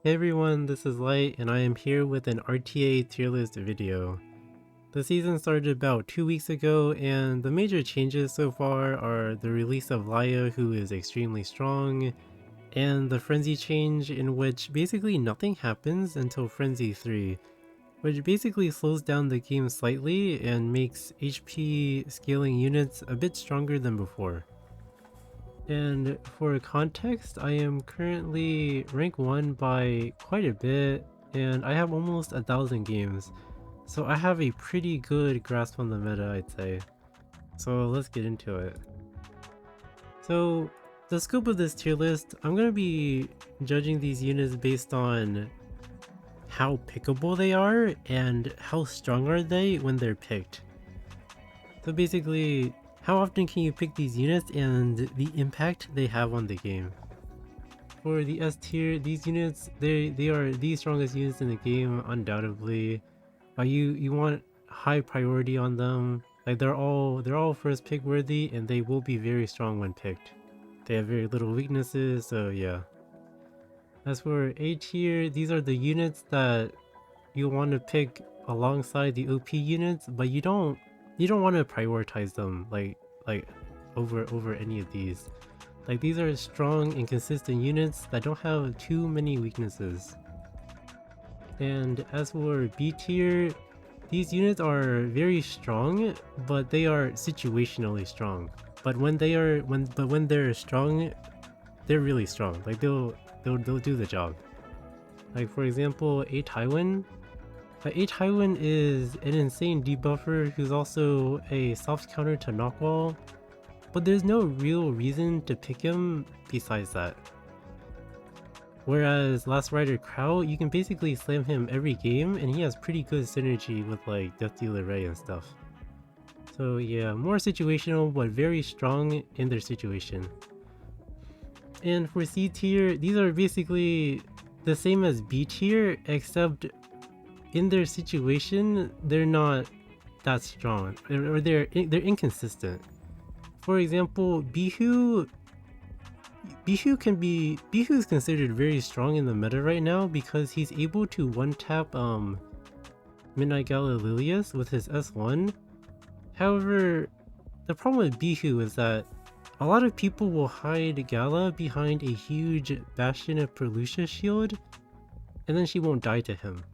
Hey everyone, this is Light, and I am here with an RTA tier list video. The season started about 2 weeks ago, and the major changes so far are the release of Laia, who is extremely strong, and the Frenzy change in which basically nothing happens until Frenzy 3, which basically slows down the game slightly and makes HP scaling units a bit stronger than before. And for context, I am currently rank 1 by quite a bit, and I have almost 1,000 games, so I have a pretty good grasp on the meta, I'd say. So let's get into it. So the scope of this tier list, I'm going to be judging these units based on how pickable they are and how strong are they when they're picked. So basically, how often can you pick these units and the impact they have on the game. For the S tier, these units, they are the strongest units in the game, undoubtedly. You want high priority on them. Like they're all first pick worthy, and they will be very strong when picked. They have very little weaknesses, so yeah. As for A tier, these are the units that you want to pick alongside the OP units, but you don't want to prioritize them like over any of these. Like these are strong and consistent units that don't have too many weaknesses. And as for B tier, these units are very strong, but they are situationally strong. But when they're strong, they're really strong. Like they'll do the job. Like for example, A Tywin. A Tywin is an insane debuffer who's also a soft counter to Knockwall, but there's no real reason to pick him besides that. Whereas Last Rider Crow, you can basically slam him every game, and he has pretty good synergy with like Death Dealer Ray and stuff. So yeah, more situational, but very strong in their situation. And for C tier, these are basically the same as B tier, except in their situation, they're not that strong, or they're inconsistent. For example, Bihu is considered very strong in the meta right now because he's able to one-tap Midnight Gala Lilius with his S1. However, the problem with Bihu is that a lot of people will hide Gala behind a huge Bastion of Perlucia shield, and then she won't die to him.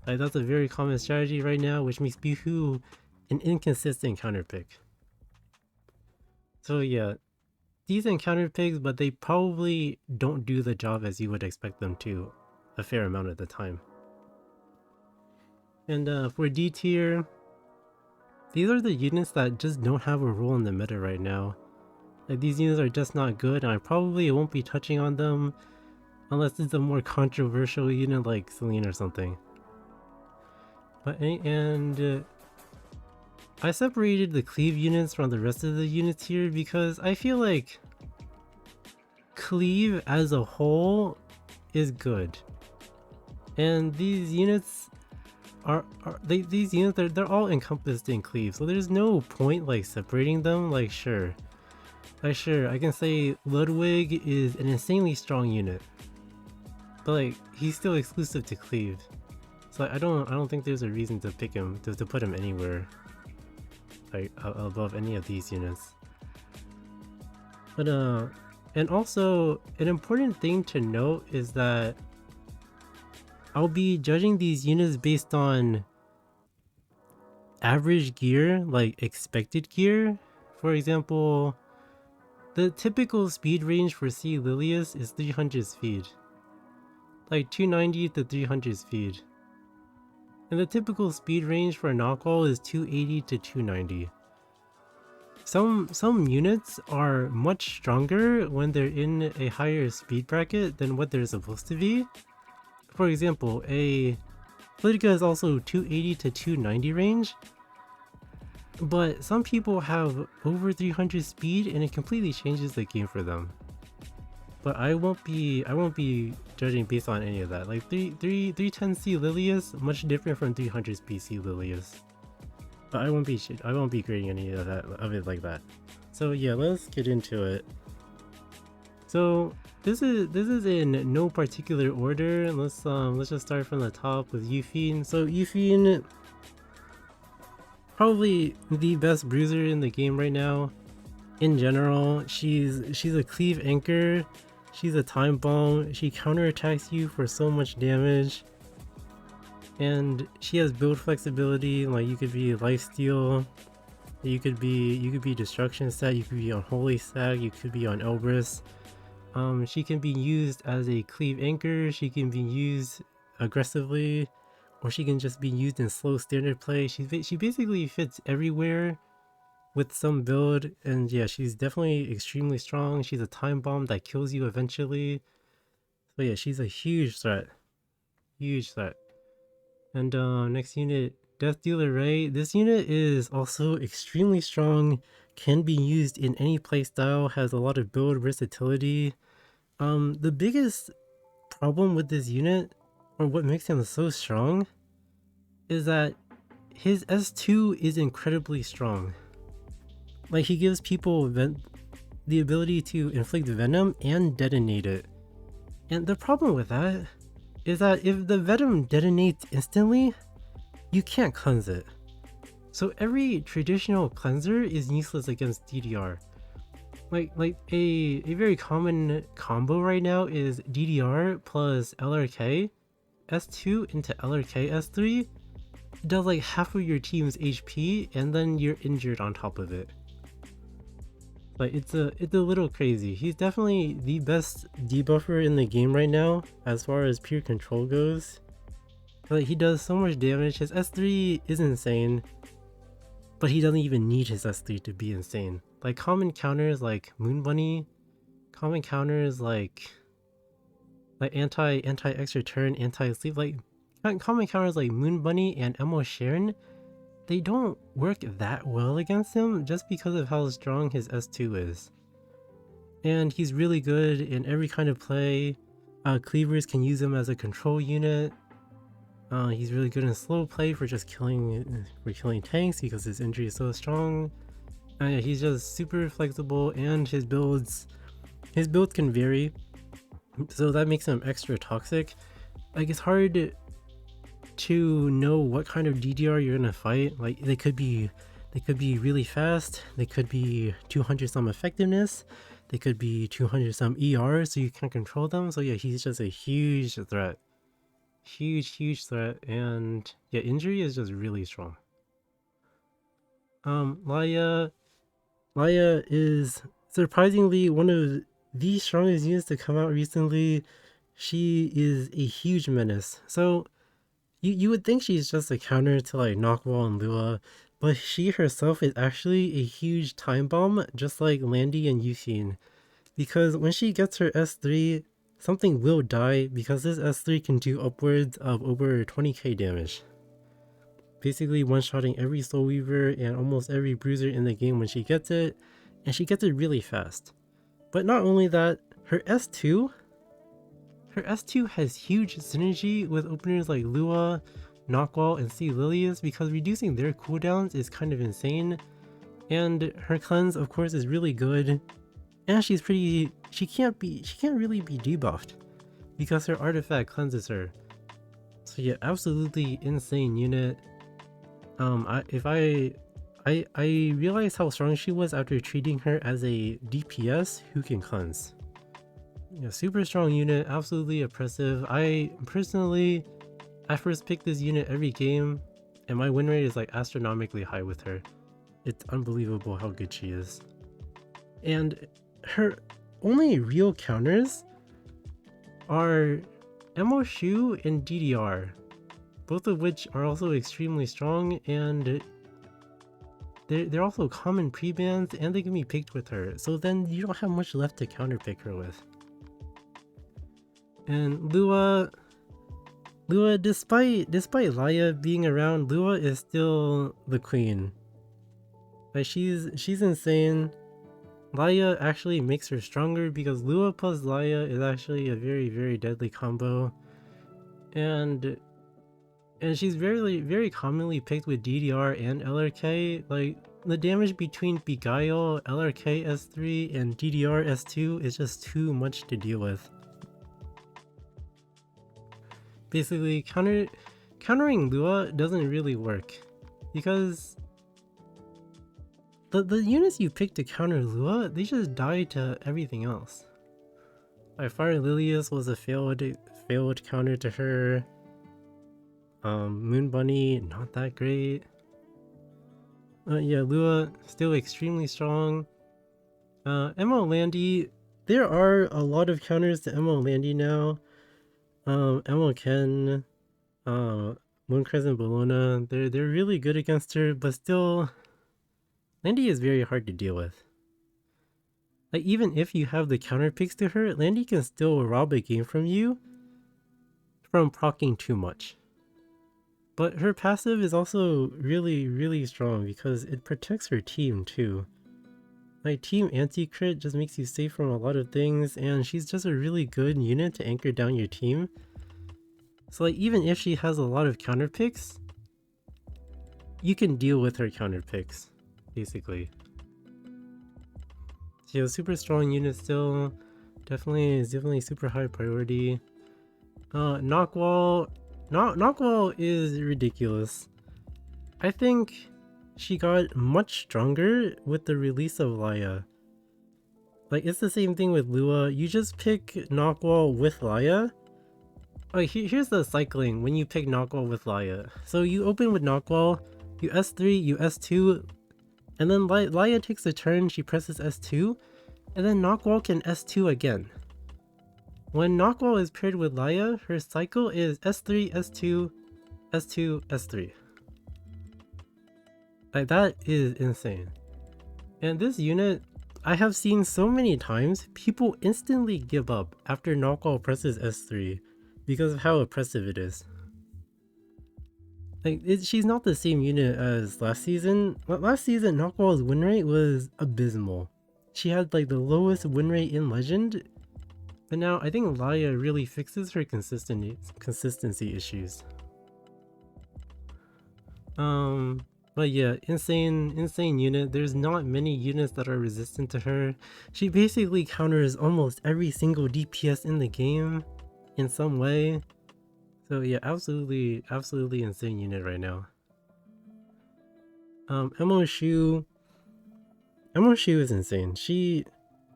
Like, that's a very common strategy right now, which makes Bihu an inconsistent counterpick. So yeah, decent counter picks, but they probably don't do the job as you would expect them to a fair amount of the time. And for D tier, these are the units that just don't have a role in the meta right now. Like these units are just not good, and I probably won't be touching on them unless it's a more controversial unit like Celine or something. But I separated the cleave units from the rest of the units here because I feel like cleave as a whole is good, and these units they're all encompassed in cleave, so there's no point like separating them. Like sure I can say Ludwig is an insanely strong unit, but like he's still exclusive to cleave, so I don't think there's a reason to pick him to put him anywhere like above any of these units. But and also an important thing to note is that I'll be judging these units based on average gear, like expected gear. For example, the typical speed range for C. Lilius is 300 speed. Like 290 to 300 speed. And the typical speed range for Knockwall is 280 to 290. Some units are much stronger when they're in a higher speed bracket than what they're supposed to be. For example, a Politica is also 280 to 290 range, but some people have over 300 speed and it completely changes the game for them. But I won't be judging based on any of that. Like 310C Lilius, much different from 300 speed C Lilius. But I won't be grading any of it like that. So yeah, let's get into it. So this is in no particular order. Let's just start from the top with Yufine. So Yufine, probably the best bruiser in the game right now. In general, she's a cleave anchor. She's a time bomb. She counterattacks you for so much damage. And she has build flexibility, like you could be lifesteal, you could be destruction set, you could be on holy stack, you could be on Elbrus. She can be used as a cleave anchor, she can be used aggressively, or she can just be used in slow standard play. She basically fits everywhere with some build, and yeah, she's definitely extremely strong. She's a time bomb that kills you eventually. So yeah, she's a huge threat. Huge threat. And next unit, Death Dealer Ray. This unit is also extremely strong, can be used in any playstyle, has a lot of build versatility. The biggest problem with this unit, or what makes him so strong, is that his S2 is incredibly strong. Like, he gives people the ability to inflict venom and detonate it. And the problem with that is that if the venom detonates instantly, you can't cleanse it. So every traditional cleanser is useless against DDR. Like a very common combo right now is DDR plus LRK, S2 into LRK S3, does like half of your team's HP and then you're injured on top of it. Like it's a little crazy. He's definitely the best debuffer in the game right now as far as pure control goes. Like, he does so much damage. His S3 is insane, but he doesn't even need his S3 to be insane. Like common counters like Moon Bunny, common counters like anti extra turn, anti sleep, like common counters like Moon Bunny and Emo Sharon, they don't work that well against him just because of how strong his S2 is. And he's really good in every kind of play. Cleavers can use him as a control unit. He's really good in slow play for just killing tanks because his injury is so strong. Yeah, he's just super flexible, and his builds can vary, so that makes him extra toxic. Like, it's hard to know what kind of DDR you're gonna fight. Like, they could be really fast, they could be 200 some effectiveness, they could be 200 some ER, so you can't control them. So yeah, he's just a huge threat. Huge threat, and yeah, injury is just really strong. Laia is surprisingly one of the strongest units to come out recently. She is a huge menace. So you would think she's just a counter to like Knockwall and Lua, but she herself is actually a huge time bomb, just like Landy and Yufine. Because when she gets her S3, something will die, because this S3 can do upwards of over 20k damage. Basically one-shotting every Soul Weaver and almost every bruiser in the game when she gets it, and she gets it really fast. But not only that, her S2 has huge synergy with openers like Lua, Knockwall, and Sea Lilius, because reducing their cooldowns is kind of insane. And her cleanse, of course, is really good. And she can't really be debuffed because her artifact cleanses her. So yeah, absolutely insane unit. I realized how strong she was after treating her as a DPS who can cleanse. Yeah, super strong unit, absolutely oppressive. I first pick this unit every game, and my win rate is like astronomically high with her. It's unbelievable how good she is. And her only real counters are Emo Shu and DDR, both of which are also extremely strong, and they're also common pre-bans, and they can be picked with her, so then you don't have much left to counterpick her with. And Lua, despite Laia being around, Lua is still the queen. Like, she's insane. Laia actually makes her stronger because Lua plus Laia is actually a very deadly combo, and she's very commonly picked with DDR and LRK. Like, the damage between Beguile, LRK S3, and DDR S2 is just too much to deal with. Basically, countering Lua doesn't really work, because the units you pick to counter Lua, they just die to everything else. Like Fire Lilius was a failed counter to her. Moon Bunny, not that great. Yeah, Lua, still extremely strong. MO Landy, there are a lot of counters to MO Landy now. MO Ken, Moon Crescent Bologna, they're really good against her, but still, Landy is very hard to deal with. Like, even if you have the counter picks to her, Landy can still rob a game from you from proccing too much. But her passive is also really strong because it protects her team too. Like, team anti-crit just makes you safe from a lot of things, and she's just a really good unit to anchor down your team. So like, even if she has a lot of counter picks, you can deal with her counter picks, basically. She has a super strong unit still. Definitely super high priority. Knockwall is ridiculous. I think she got much stronger with the release of Laia. Like, it's the same thing with Lua. You just pick Knockwall with Laia. Oh, here's the cycling when you pick Knockwall with Laia. So you open with Knockwall, you S3, you S2, and then Laia takes a turn, she presses S2, and then Knockwall can S2 again. When Knockwall is paired with Laia, her cycle is S3, S2, S2, S3. Like, that is insane. And this unit, I have seen so many times, people instantly give up after Knockwall presses S3 because of how oppressive it is. Like, she's not the same unit as last season. Last season, Knockwall's win rate was abysmal. She had like the lowest win rate in Legend, but now I think Laia really fixes her consistency issues. But yeah, insane unit. There's not many units that are resistant to her. She basically counters almost every single DPS in the game in some way. So yeah, absolutely insane unit right now. Emo Shu is insane. She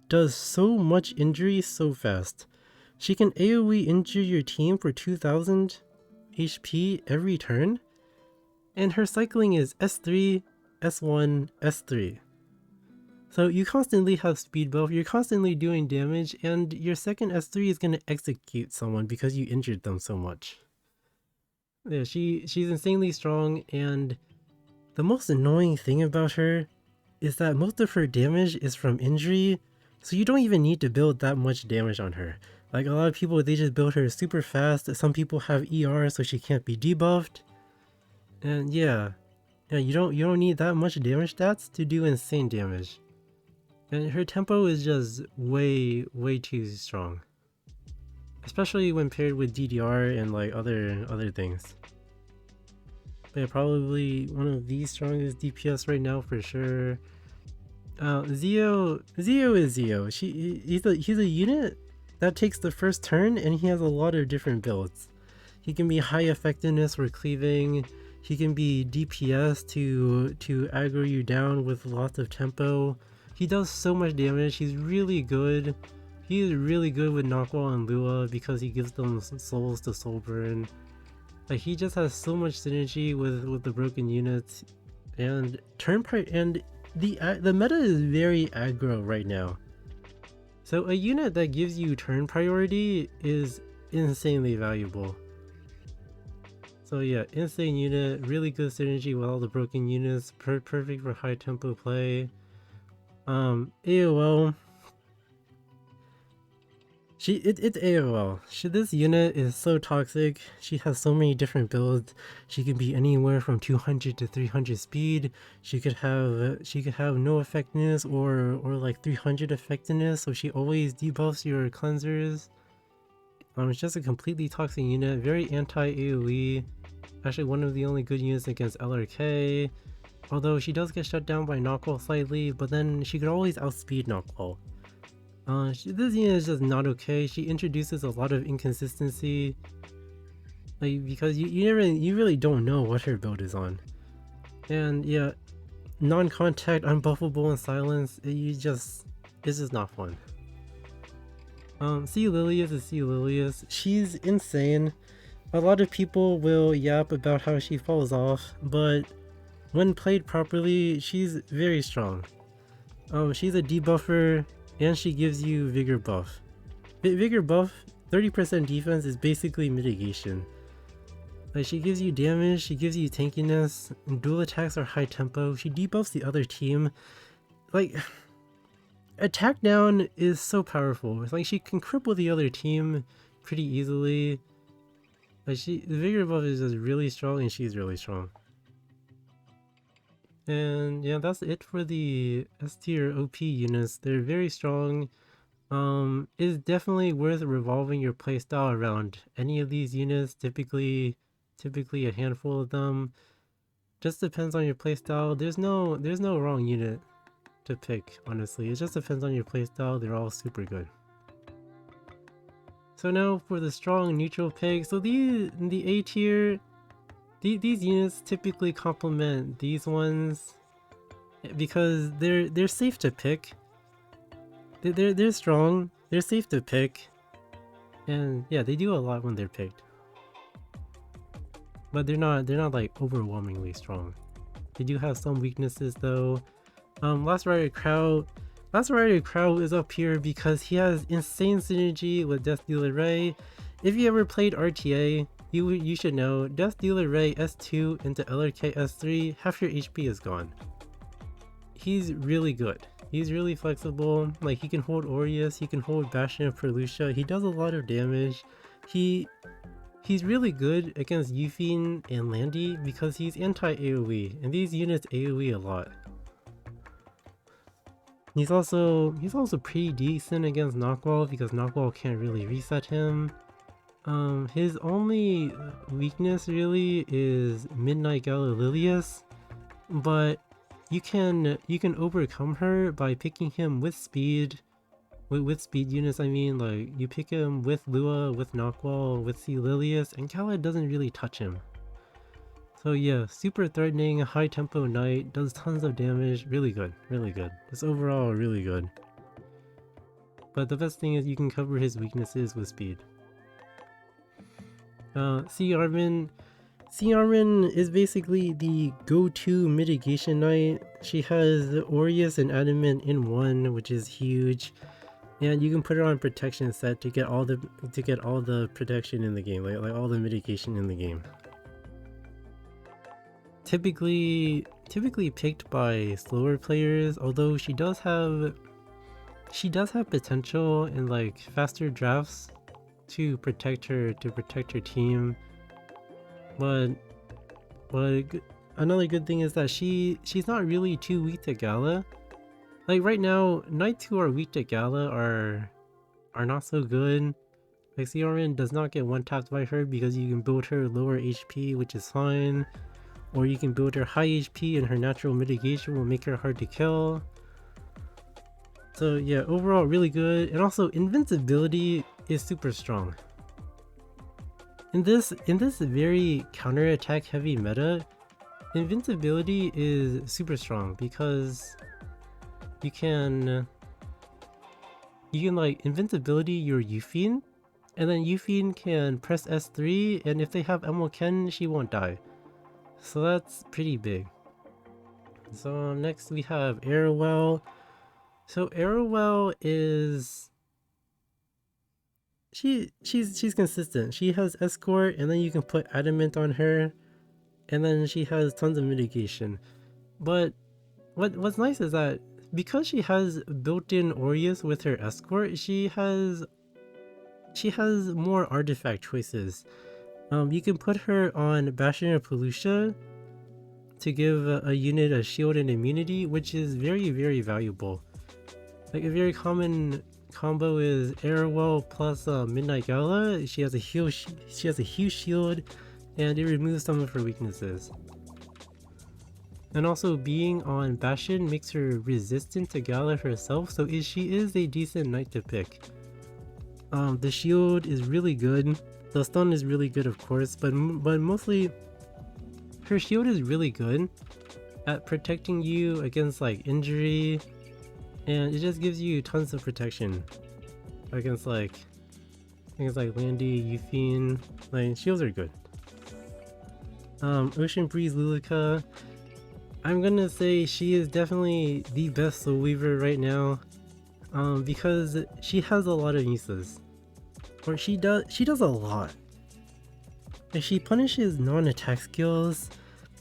does so much injury so fast. She can AoE injure your team for 2000 HP every turn, and her cycling is S3, S1, S3. So you constantly have speed buff, you're constantly doing damage, and your second S3 is going to execute someone because you injured them so much. Yeah, she's insanely strong, and the most annoying thing about her is that most of her damage is from injury, so you don't even need to build that much damage on her. Like, a lot of people, they just build her super fast. Some people have ER so she can't be debuffed. And yeah, you don't need that much damage stats to do insane damage. And her tempo is just way too strong. Especially when paired with DDR and like other things. But yeah, probably one of the strongest DPS right now for sure. Zio is Zio. He's a unit that takes the first turn, and he has a lot of different builds. He can be high effectiveness for cleaving. He can be DPS to aggro you down with lots of tempo. He does so much damage. He's really good. He is really good with Knockwall and Lua because he gives them souls to soul burn. Like, he just has so much synergy with the broken units, and the meta is very aggro right now. So a unit that gives you turn priority is insanely valuable. So yeah, insane unit, really good synergy with all the broken units, perfect for high tempo play. AOL. It's AOL. This unit is so toxic. She has so many different builds. She can be anywhere from 200 to 300 speed. She could have no effectiveness or like 300 effectiveness, so she always debuffs your cleansers. It's just a completely toxic unit, very anti-AoE. Actually one of the only good units against LRK. Although she does get shut down by Knockwall slightly, but then she could always outspeed Knockwall. This unit is just not okay. She introduces a lot of inconsistency, like because you really don't know what her build is on. And yeah, non-contact, unbuffable, and silence. It's just not fun. C. Lilius is C. Lilius. She's insane. A lot of people will yap about how she falls off, but when played properly, she's very strong. She's a debuffer, and she gives you vigor buff. Vigor buff, 30% defense is basically mitigation. Like, she gives you damage, she gives you tankiness, and dual attacks are high tempo. She debuffs the other team. Like, attack down is so powerful. It's like she can cripple the other team pretty easily. Like, the vigor buff is just really strong, and she's really strong. And yeah, that's it for the S tier OP units. They're very strong. It's definitely worth revolving your playstyle around any of these units. Typically a handful of them. Just depends on your playstyle. There's no wrong unit to pick, honestly. It just depends on your playstyle. They're all super good. So now for the strong neutral pick. So the A tier, these units typically complement these ones because they're safe to pick. They're strong. They're safe to pick, and yeah, they do a lot when they're picked. But they're not like overwhelmingly strong. They do have some weaknesses though. Last Rider Crow is up here because he has insane synergy with Death Dealer Ray. If you ever played RTA, you should know Death Dealer Ray S2 into LRK S3, half your HP is gone. He's really good. He's really flexible. Like, he can hold Aureus, he can hold Bastion of Perlucia. He does a lot of damage. He's really good against Yufine and Landy because he's anti-AoE, and these units AoE a lot. He's also pretty decent against Knockwall because Knockwall can't really reset him. His only weakness really is Midnight Gala Lilius, but you can overcome her by picking him with speed. With speed units, I mean, like, you pick him with Lua, with Knockwall, with C. Lilius, and Kala doesn't really touch him. So yeah, super threatening, high tempo knight, does tons of damage, really good, really good. It's overall really good. But the best thing is you can cover his weaknesses with speed. C. Armin is basically the go-to mitigation knight. She has Aureus and Adamant in one, which is huge. And you can put her on protection set to get all the protection in the game, like all the mitigation in the game. Typically picked by slower players, although she does have potential in like faster drafts to protect her team. But another good thing is that she's not really too weak to Gala. Like right now, knights who are weak to Gala are not so good. Like Xiaoran does not get one-tapped by her because you can build her lower HP, which is fine. Or you can build her high HP and her natural mitigation will make her hard to kill. So yeah, overall really good. And also invincibility is super strong. In this very counter-attack heavy meta, invincibility is super strong because you can like invincibility your Yufine, and then Yufine can press S3, and if they have Emoken, she won't die. So that's pretty big. So next we have Arrowwell. So Arrowwell is she's consistent. She has escort, and then you can put adamant on her, and then she has tons of mitigation. But what's nice is that because she has built-in Aureus with her escort, she has more artifact choices. You can put her on Bastion of Perlucia to give a unit a shield and immunity, which is very, very valuable. Like a very common combo is Arrowwell plus Midnight Gala. She has a huge shield, and it removes some of her weaknesses. And also being on Bastion makes her resistant to Gala herself, so she is a decent knight to pick. The shield is really good. The stun is really good, of course, but mostly her shield is really good at protecting you against like injury, and it just gives you tons of protection against like things like Landy, Euphine. Like shields are good. Ocean Breeze Lilica, I'm gonna say she is definitely the best Soul Weaver right now, because she has a lot of uses. Or she does a lot. Like, she punishes non-attack skills,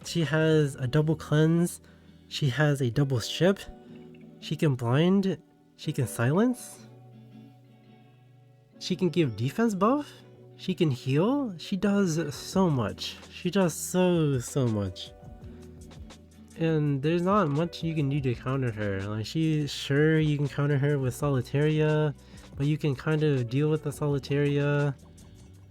she has a double cleanse, she has a double strip, she can blind, she can silence, she can give defense buff, she can heal, she does so much. She does so much. And there's not much you can do to counter her. Like, sure, you can counter her with Solitaria, but you can kind of deal with the Solitaria.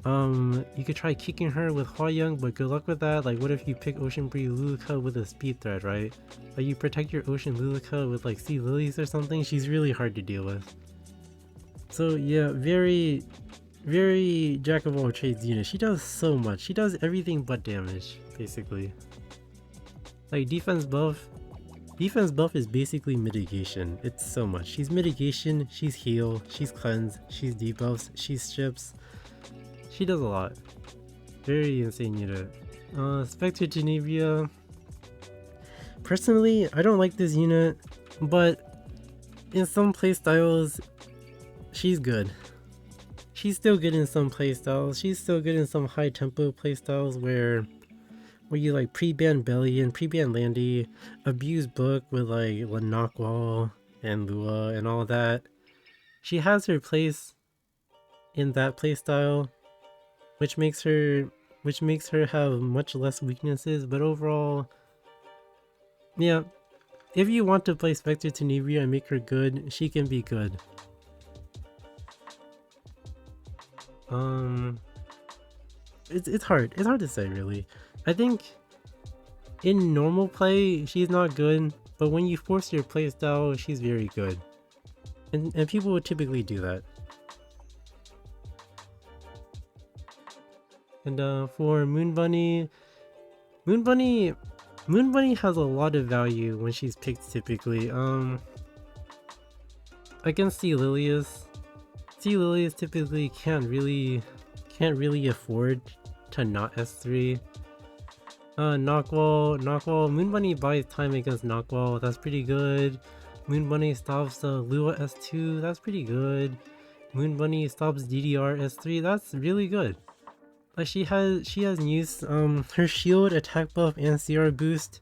You could try kicking her with Hua Young, but good luck with that. Like, what if you pick Ocean Breeze Lilica with a speed thread, right? Like, you protect your Ocean Lilica with like Sea Lilies or something, she's really hard to deal with. So yeah, very jack of all trades unit. She does so much. She does everything but damage, basically. Like, defense buff is basically mitigation. It's so much. She's mitigation, she's heal, she's cleanse, she's debuffs, she's strips. She does a lot. Very insane unit. Spectre Genevia. Personally, I don't like this unit, but in some playstyles, she's good. She's still good in some playstyles. She's still good in some high tempo playstyles where you like pre-ban Belly and pre-ban Landy, abuse Book with like Knockwall and Lua and all that. She has her place in that playstyle, which makes her have much less weaknesses, but overall, yeah, if you want to play Spectre Tenebria and make her good, she can be good. It's hard to say, really. I think in normal play she's not good, but when you force your playstyle, she's very good, and people would typically do that. And for Moon Bunny has a lot of value when she's picked typically. Against Sea Lilius typically can't really afford to not S3. Knockwall, Moon Bunny buys time against Knockwall, that's pretty good. Moon Bunny stops Lua S2, that's pretty good. Moon Bunny stops DDR S3, that's really good. Like, she has use. Her shield, attack buff, and CR boost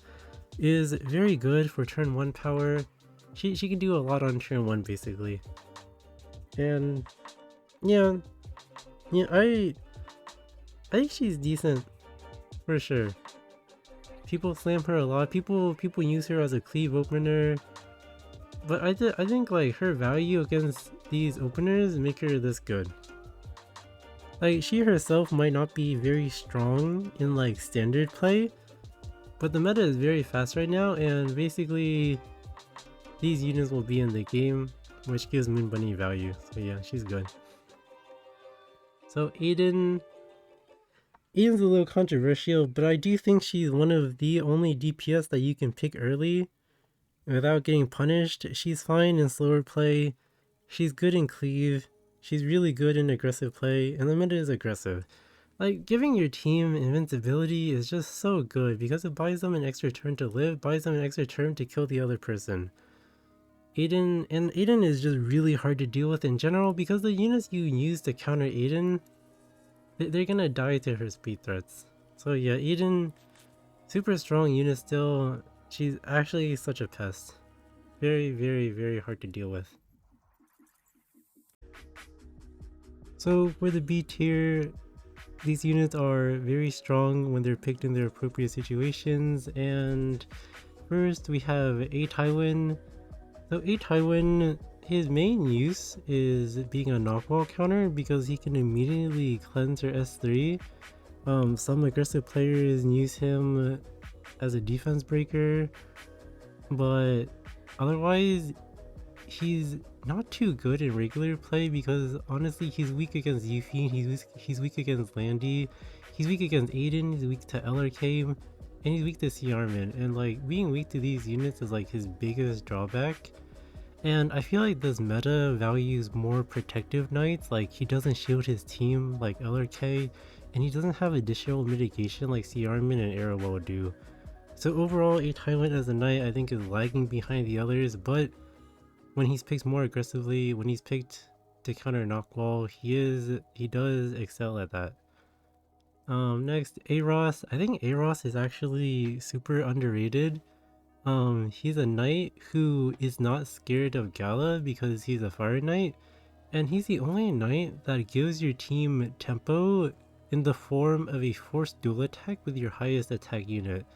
is very good for turn 1 power. She can do a lot on turn 1 basically. And yeah, I think she's decent for sure. People slam her a lot. People use her as a cleave opener, but I think like her value against these openers make her this good. Like, she herself might not be very strong in like standard play, but the meta is very fast right now, and basically these units will be in the game, which gives Moon Bunny value. So yeah, she's good. So Aiden's a little controversial, but I do think she's one of the only DPS that you can pick early without getting punished. She's fine in slower play, she's good in cleave, she's really good in aggressive play, and the meta is aggressive. Like, giving your team invincibility is just so good because it buys them an extra turn to live, buys them an extra turn to kill the other person. Aiden is just really hard to deal with in general because the units you use to counter Aiden, they're gonna die to her speed threats. So yeah, Aiden, super strong unit still. She's actually such a pest. Very hard to deal with. So for the B tier, these units are very strong when they're picked in their appropriate situations. And first we have A Tywin. So A Tywin, his main use is being a knockwall counter because he can immediately cleanse her S3. Some aggressive players use him as a defense breaker, but otherwise he's not too good in regular play because honestly he's weak against Yuffie, he's weak against Landy, he's weak against Aiden, he's weak to LRK, and he's weak to CRman, and like being weak to these units is like his biggest drawback. And I feel like this meta values more protective knights, like he doesn't shield his team like LRK, and he doesn't have additional mitigation like CRman and Arrowwell do. So overall, a Tyrant as a knight I think is lagging behind the others, but when he's picked more aggressively, when he's picked to counter knockwall, he does excel at that. Next, Aros. I think Aros is actually super underrated. He's a knight who is not scared of Gala because he's a fire knight, and he's the only knight that gives your team tempo in the form of a forced dual attack with your highest attack unit.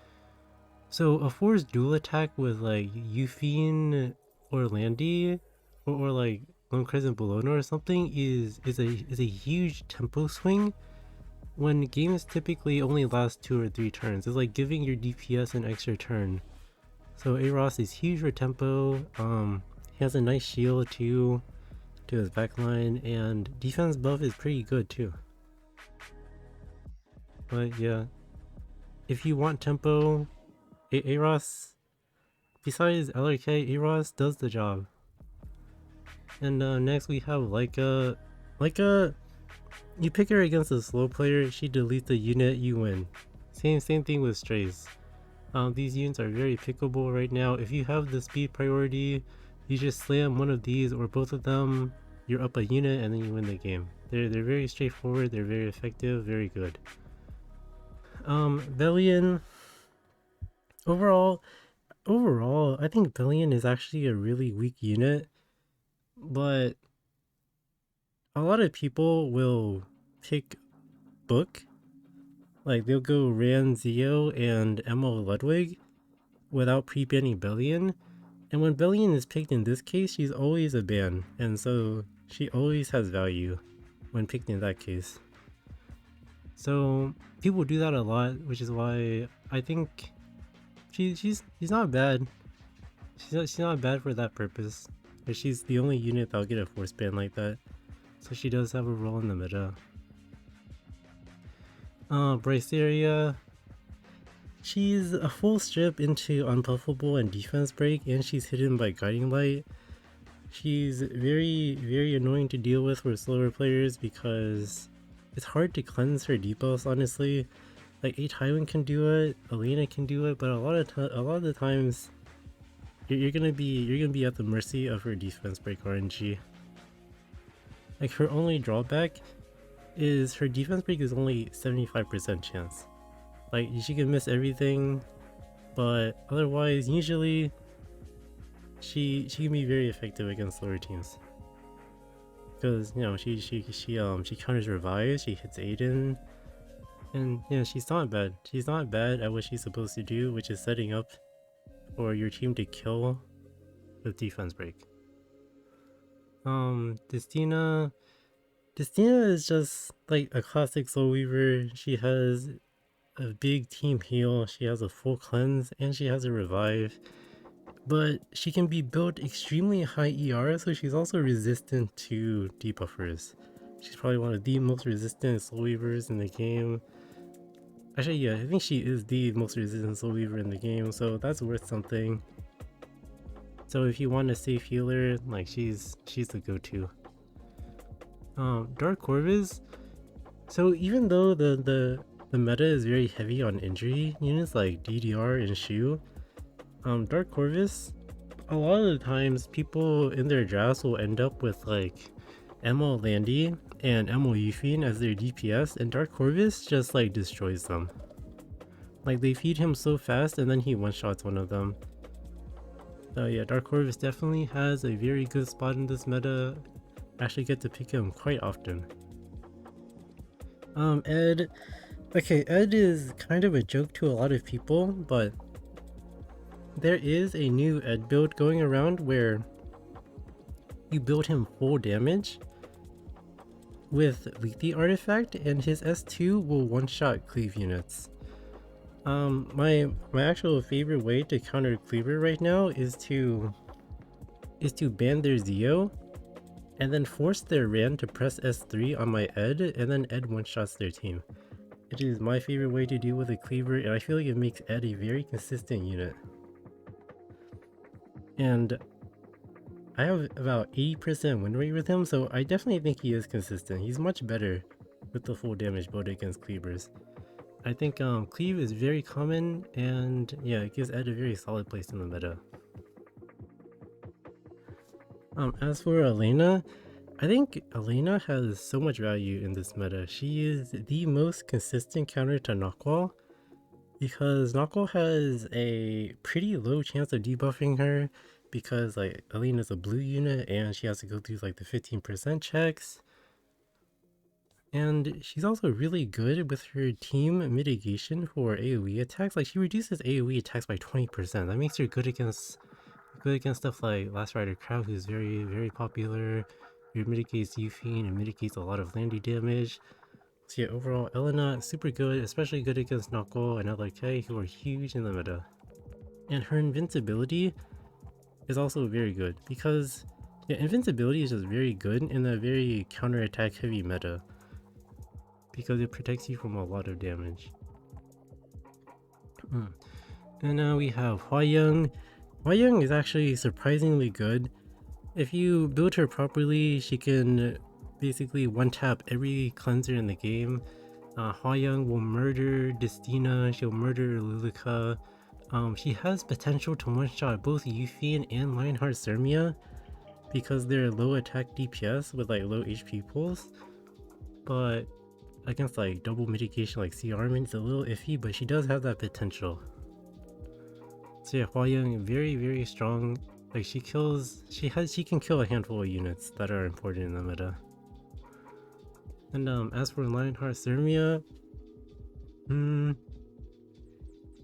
So a forced dual attack with like Yuffie or Landy or like Lone Crescent Bologna or something is a huge tempo swing when games typically only last 2 or 3 turns. It's like giving your DPS an extra turn. So Aros is huge for tempo. He has a nice shield too to his backline, and defense buff is pretty good too. But yeah, if you want tempo, Aros, besides LRK, Aros does the job. And next we have Laia. Laia, you pick her against a slow player, she deletes the unit, you win. Same thing with Strays. These units are very pickable right now. If you have the speed priority, you just slam one of these or both of them, you're up a unit and then you win the game. They're very straightforward, they're very effective, very good. Bellion. Overall, I think Bellion is actually a really weak unit, but a lot of people will pick Book. Like they'll go Ran Zio and Emma Ludwig without pre-banning Bellion. And when Bellion is picked in this case, she's always a ban, and so she always has value when picked in that case. So people do that a lot, which is why I think she's not bad. She's not bad for that purpose. But she's the only unit that'll get a force ban like that. So she does have a role in the meta. Braceria. She's a full strip into unbuffable and defense break, and she's hidden by guiding light. She's very annoying to deal with for slower players because it's hard to cleanse her debuffs, honestly. Like a Tywin can do it, Alina can do it, but a lot of the times you're gonna be at the mercy of her defense break RNG. Like her only drawback is her defense break is only 75% chance. Like she can miss everything, but otherwise usually she can be very effective against lower teams. Because you know she counters revives, she hits Aiden, and yeah, she's not bad. She's not bad at what she's supposed to do, which is setting up for your team to kill with defense break. Destina is just like a classic Soul Weaver. She has a big team heal, she has a full cleanse, and she has a revive. But she can be built extremely high ER, so she's also resistant to debuffers. She's probably one of the most resistant Soul Weavers in the game. Actually, yeah, I think she is the most resistant Soul Weaver in the game, so that's worth something. So if you want a safe healer, like she's the go-to. Dark Corvus. So even though the meta is very heavy on injury units like DDR and Shu, Dark Corvus, a lot of the times people in their drafts will end up with like Emma Landy and Emma Yuffie as their DPS, and Dark Corvus just like destroys them. Like they feed him so fast and then he one-shots one of them. So yeah, Dark Corvus definitely has a very good spot in this meta. I actually get to pick him quite often. Ed. Okay, Ed is kind of a joke to a lot of people, but there is a new Ed build going around where you build him full damage with Lethe Artifact, and his S2 will one-shot cleave units. My actual favorite way to counter Cleaver right now is to ban their Zeo and then force their Ran to press S3 on my Ed, and then Ed one-shots their team. It is my favorite way to deal with a Cleaver, and I feel like it makes Ed a very consistent unit. And I have about 80% win rate with him, so I definitely think he is consistent. He's much better with the full damage build against Cleavers. I think Cleave is very common, and yeah, it gives Ed a very solid place in the meta. As for Elena, I think Elena has so much value in this meta. She is the most consistent counter to Knockwall, because Knockwall has a pretty low chance of debuffing her, because like Elena's a blue unit and she has to go through like the 15% checks. And she's also really good with her team mitigation for AoE attacks. Like she reduces AoE attacks by 20%. That makes her good against stuff like Last Rider Crowd, who's very popular. It mitigates Euphine and mitigates a lot of landy damage. So yeah, overall, Elena super good, especially good against Knuckle and LRK, who are huge in the meta. And her invincibility is also very good, because yeah, invincibility is just very good in a very counter-attack heavy meta, because it protects you from a lot of damage. And now we have Hwa-Young. Hwa-Young is actually surprisingly good. If you build her properly, she can basically one-tap every cleanser in the game. Hwa-Young will murder Destina, she'll murder Lilica. She has potential to one-shot both Euphine and Lionheart Sermia, because they're low attack DPS with like low HP pulls. But against like double mitigation like C Armin, it's a little iffy, but she does have that potential. So yeah, Hwa-Young very strong. Like she can kill a handful of units that are important in the meta. And as for Lionheart Sermia,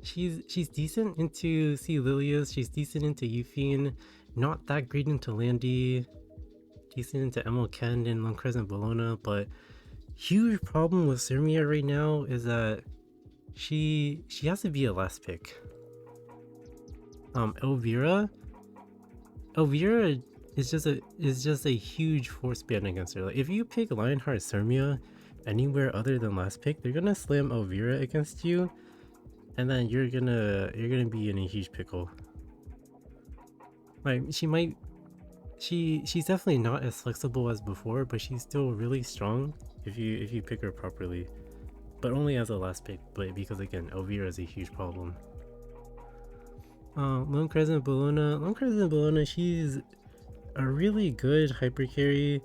she's decent into C Lilias, she's decent into Euphine, not that great into Landy, decent into ML Ken and Lone Crescent Bologna, but huge problem with Sermia right now is that she has to be a last pick. Elvira is just a huge force ban against her. Like if you pick Lionheart Sermia anywhere other than last pick, they're gonna slam Elvira against you, and then you're gonna be in a huge pickle. Like she's definitely not as flexible as before, but she's still really strong if you pick her properly. But only as a last pick, but because again, Elvira is a huge problem. Lone Crescent Bologna, she's a really good hyper carry.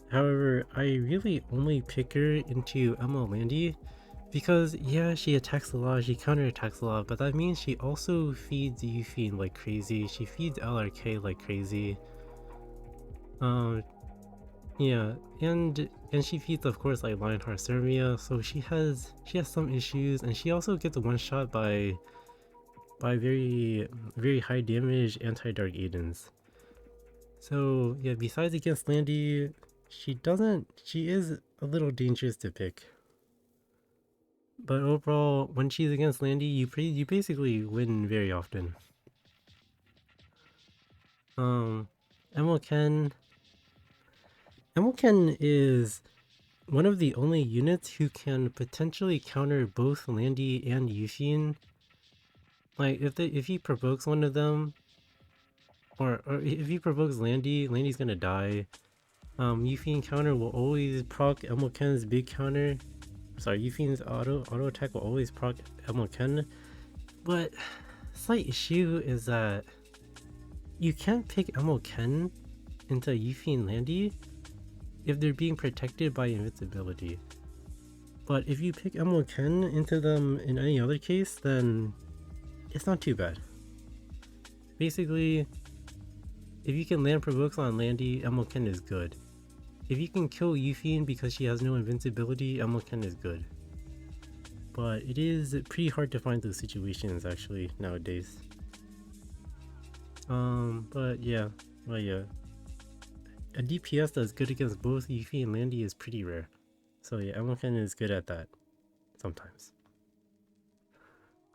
However, I really only pick her into ML Landy because yeah, she attacks a lot, she counterattacks a lot, but that means she also feeds Euphine like crazy, she feeds LRK like crazy. Yeah, and she feeds of course like Lionheart Sermia, so she has some issues, and she also gets one shot by very high damage anti-Dark Aidens. So yeah, besides against Landy, she is a little dangerous to pick. But overall, when she's against Landy, you basically win very often. ML Ken is one of the only units who can potentially counter both Landy and Euphine. Like if he provokes one of them, or if he provokes Landy, Landy's gonna die. Euphine counter will always proc ML Ken's big counter. Sorry, Euphine's auto attack will always proc ML Ken. But slight issue is that you can't pick ML Ken into Euphine Landy if they're being protected by invincibility. But if you pick ML Ken into them in any other case, then it's not too bad. Basically, if you can land provokes on Landy, ML Ken is good. If you can kill Euphine because she has no invincibility, ML Ken is good. But it is pretty hard to find those situations actually nowadays. But yeah. A DPS that's good against both Yuffie and Landy is pretty rare. So yeah, ML Ken is good at that sometimes.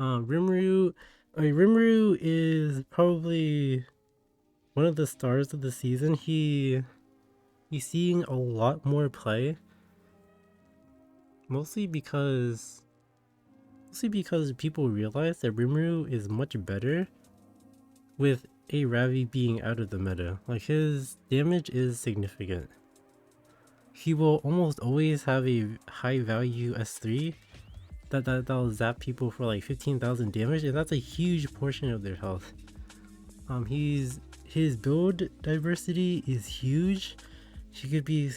Rimuru, Rimuru is probably one of the stars of the season. He's seeing a lot more play, mostly because people realize that Rimuru is much better with a Ravi being out of the meta. Like, his damage is significant. He will almost always have a high value S3 that'll zap people for like 15,000 damage, and that's a huge portion of their health. His build diversity is huge. He could be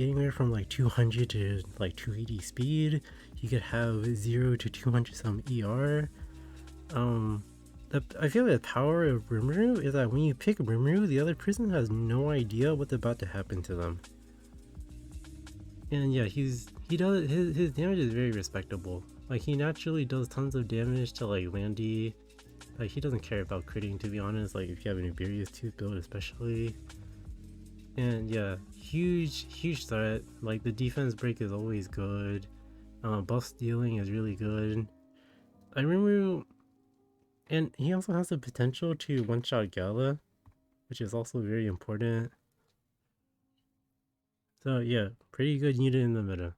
anywhere from like 200 to like 280 speed. He could have 0 to 200 some ER. I feel the power of Rimuru is that when you pick Rimuru, the other person has no idea what's about to happen to them. And yeah, his damage is very respectable. Like, he naturally does tons of damage to like Landy. Like, he doesn't care about critting, to be honest, like if you have an Iberia's Tooth build especially. And yeah, huge threat. Like, the defense break is always good. Buff stealing is really good. I remember, and he also has the potential to one-shot Gala, which is also very important. So yeah, pretty good unit in the meta.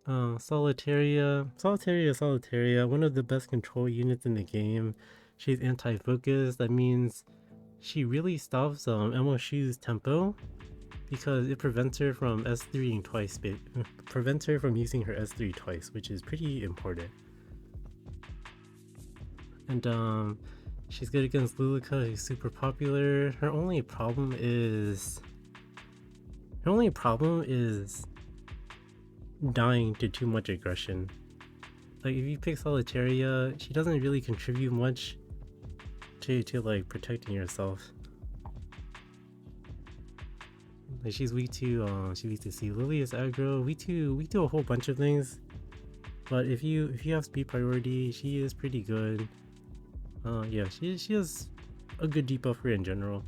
Solitaria, one of the best control units in the game. She's anti-focus. That means she really stops MOShu's tempo, because it prevents her from S3ing twice, prevents her from using her S3 twice, which is pretty important. And she's good against Lulika, who's super popular. Her only problem is dying to too much aggression. Like, if you pick Solitaria, she doesn't really contribute much to like protecting yourself. Like, she's weak to C. Lilia's aggro, weak to a whole bunch of things. But if you have speed priority, she is pretty good. Yeah, she has a good debuffer in general.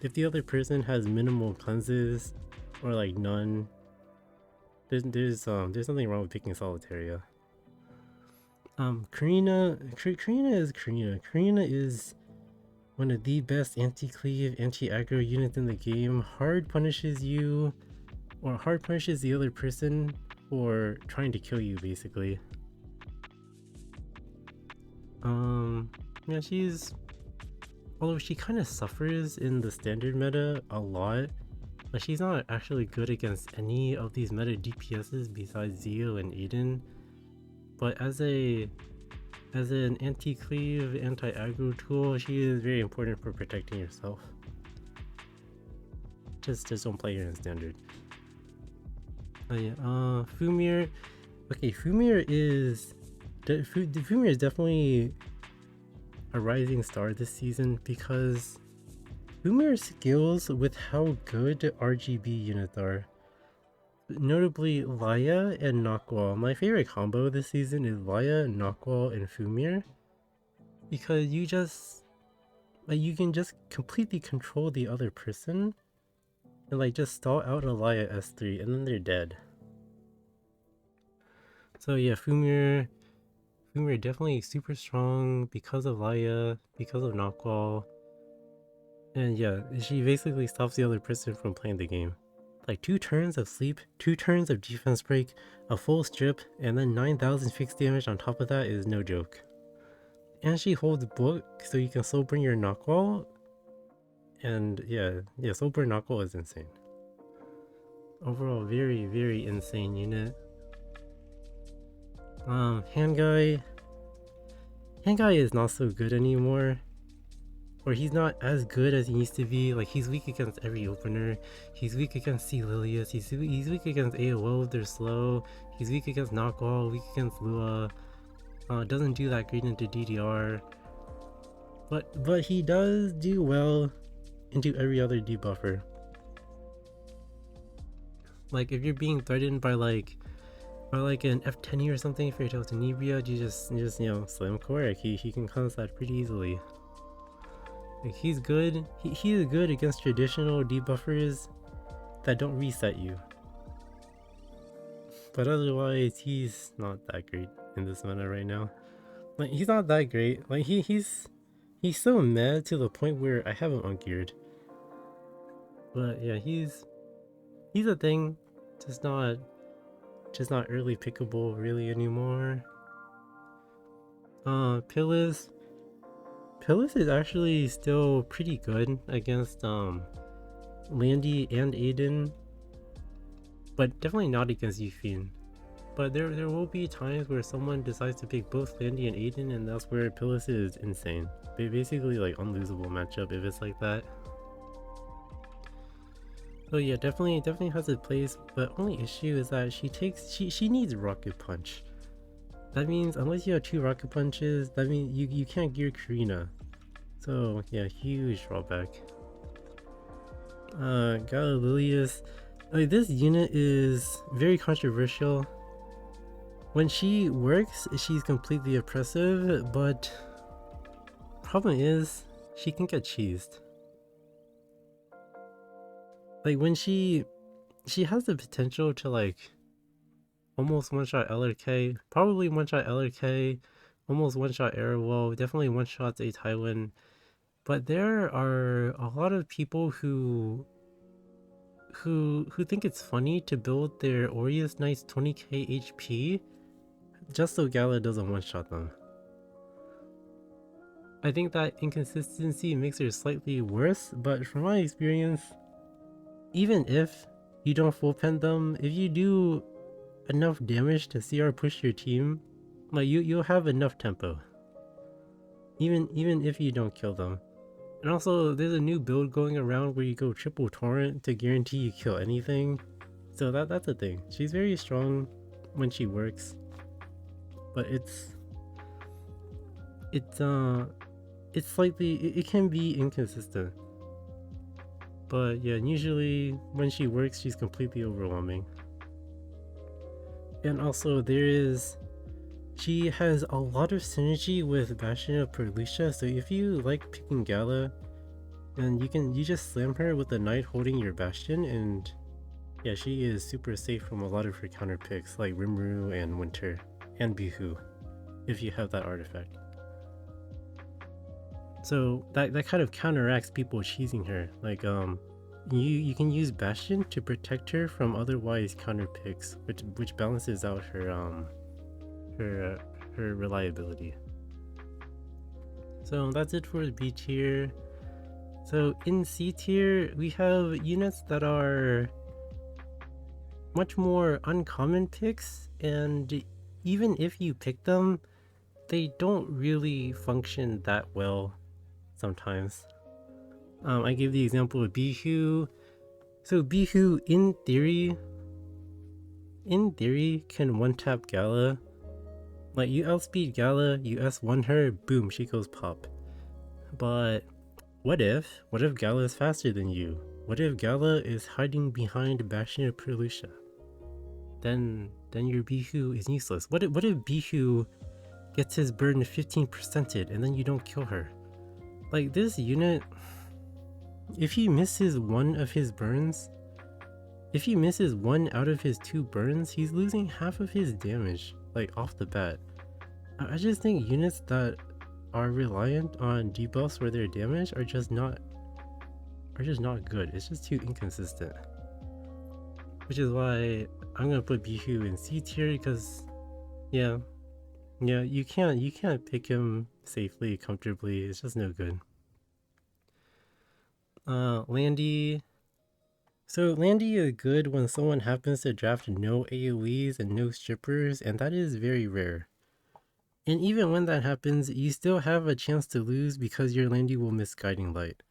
If the other person has minimal cleanses or like none, there's nothing wrong with picking Solitaria. Karina is one of the best anti-cleave, anti-aggro units in the game. Hard punishes you, or hard punishes the other person for trying to kill you, basically. Yeah, although she kind of suffers in the standard meta a lot, but she's not actually good against any of these meta DPSs besides Zio and Aiden. But as an anti-cleave, anti-aggro tool, she is very important for protecting yourself. Just don't play her in standard. Yeah, Fumir. Okay, Fumir is definitely a rising star this season, because Fumir's skills with how good RGB units are. Notably, Laia and Knockwall. My favorite combo this season is Laia, Knockwall, and Fumir, because you can just completely control the other person and like just stall out a Laia S3 and then they're dead. So yeah, Fumir definitely super strong because of Laia, because of Knockwall. And yeah, she basically stops the other person from playing the game. Like 2 turns of sleep, 2 turns of defense break, a full strip, and then 9,000 fixed damage on top of that is no joke. And she holds book, so you can slow burn your Knockwall. And yeah, slow burn Knockwall is insane. Overall, very insane unit. Handguy is not so good anymore. Or he's not as good as he used to be. Like, he's weak against every opener. He's weak against C. Lilius. He's weak against AOO if they're slow. He's weak against Knockwall, weak against Lua. Doesn't do that great into DDR. But he does do well into every other debuffer. Like, if you're being threatened by like an F10 or something for your Tenebria, you just slam core. He can cleanse that pretty easily. Like, he's good. He is good against traditional debuffers that don't reset you. But otherwise, he's not that great in this meta right now. Like, he's not that great. Like, he's so mad to the point where I have him ungeared. But yeah, he's a thing, just not early pickable really anymore. Pillis is actually still pretty good against Landy and Aiden, but definitely not against Yufine. But there will be times where someone decides to pick both Landy and Aiden, and that's where Pillis is insane. Basically like unlosable matchup if it's like that. So yeah, definitely has its place, but only issue is that she needs Rocket Punch. That means unless you have 2 Rocket Punches, that means you can't gear Karina. So yeah, huge drawback. Galililius. Like, this unit is very controversial. When she works, she's completely oppressive, but problem is she can get cheesed. Like, when she has the potential to like almost one-shot LRK, probably one-shot LRK, almost one-shot Arrow, definitely one-shots a Tywin. But there are a lot of people who think it's funny to build their Aureus Knights 20k HP just so Gala doesn't one-shot them. I think that inconsistency makes her slightly worse, but from my experience, even if you don't full pen them, if you do enough damage to CR push your team, like you'll have enough tempo. Even if you don't kill them. And also, there's a new build going around where you go triple torrent to guarantee you kill anything. So that's a thing. She's very strong when she works, but it's slightly, it can be inconsistent. But yeah, usually when she works, she's completely overwhelming. And also she has a lot of synergy with Bastion of Perlucia, so if you like picking Gala, then you just slam her with the knight holding your Bastion, and yeah, she is super safe from a lot of her counter picks like Rimuru and Winter and Bihu, if you have that artifact. So that kind of counteracts people cheesing her. Like you can use Bastion to protect her from otherwise counter picks, which balances out her her reliability. So that's it for the B tier. So in C tier, we have units that are much more uncommon picks, and even if you pick them, they don't really function that well sometimes. I gave the example of Bihu. So Bihu, in theory, can one-tap Gala. Like, you outspeed Gala, you S1 her, boom, she goes pop. But what if Gala is faster than you? What if Gala is hiding behind Bastion of Perlucia? Then your Bihu is useless. What if Bihu gets his burn 15%ed and then you don't kill her? Like, this unit, if he misses one of his burns, if he misses 1 out of his 2 burns, he's losing half of his damage, like, off the bat. I just think units that are reliant on debuffs for their damage are just not good. It's just too inconsistent. Which is why I'm gonna put Bihu in C tier, because yeah, you can't pick him safely, comfortably. It's just no good. Landy. So Landy is good when someone happens to draft no AoEs and no strippers, and that is very rare. And even when that happens, you still have a chance to lose because your Landy will miss Guiding Light.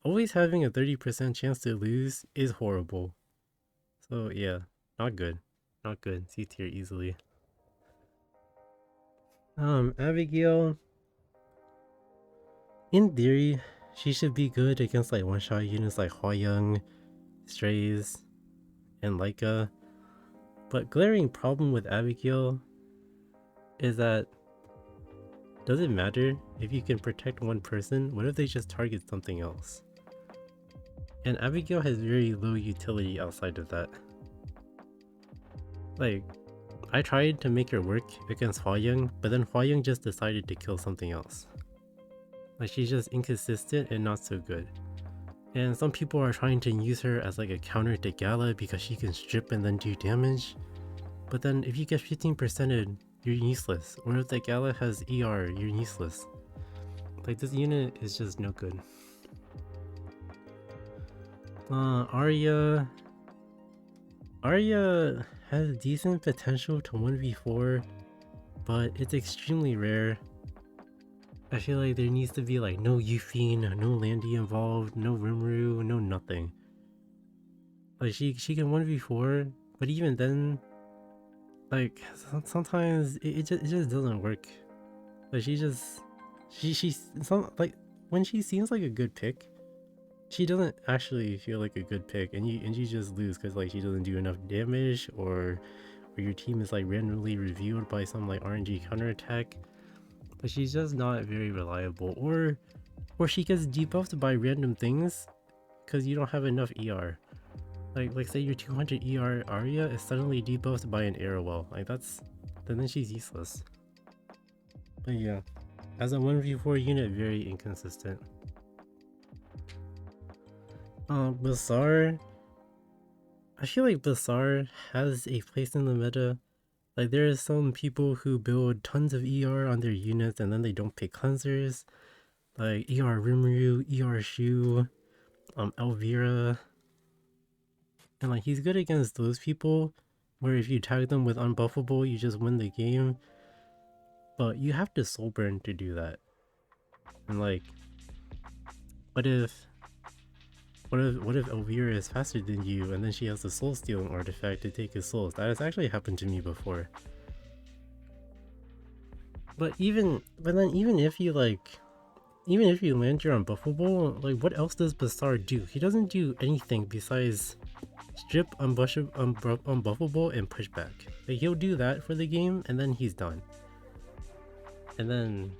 Always having a 30% chance to lose is horrible. So yeah, not good. Not good. C tier easily. Abigail. In theory, she should be good against like one-shot units like Hwa-Young, Strays, and Laika. But glaring problem with Abigail is that does it matter if you can protect one person? What if they just target something else? And Abigail has very low utility outside of that. Like, I tried to make her work against Hua-Young, but then Hua-Young just decided to kill something else. Like, she's just inconsistent and not so good. And some people are trying to use her as like a counter to Gala because she can strip and then do damage. But then if you get 15%ed, you're useless. Or if the Gala has ER, you're useless. Like, this unit is just no good. Arya has decent potential to 1v4, but it's extremely rare. I feel like there needs to be like no Yufine, no Landy involved, no Rimuru, no nothing. Like, she can 1v4, but even then, like, sometimes it just doesn't work. Like, she's like, when she seems like a good pick, she doesn't actually feel like a good pick, and you just lose because like she doesn't do enough damage, or your team is like randomly reviewed by some like RNG counterattack. But she's just not very reliable, or she gets debuffed by random things because you don't have enough ER. Like say your 200 ER Arya is suddenly debuffed by an Arrowwell. Like, then she's useless. But yeah, as a 1v4 unit, very inconsistent. Bazaar. I feel like Bazaar has a place in the meta. Like, there are some people who build tons of ER on their units and then they don't pick cleansers. Like ER Rimuru, ER Shu, Elvira. And like, he's good against those people, where if you tag them with unbuffable, you just win the game. But you have to soul burn to do that. And like, what if Elvira is faster than you and then she has the soul stealing artifact to take his souls? That has actually happened to me before. But then even if you land your unbuffable, like, what else does Bazaar do? He doesn't do anything besides strip, unbuffable, and pushback. Like, he'll do that for the game and then he's done. And then,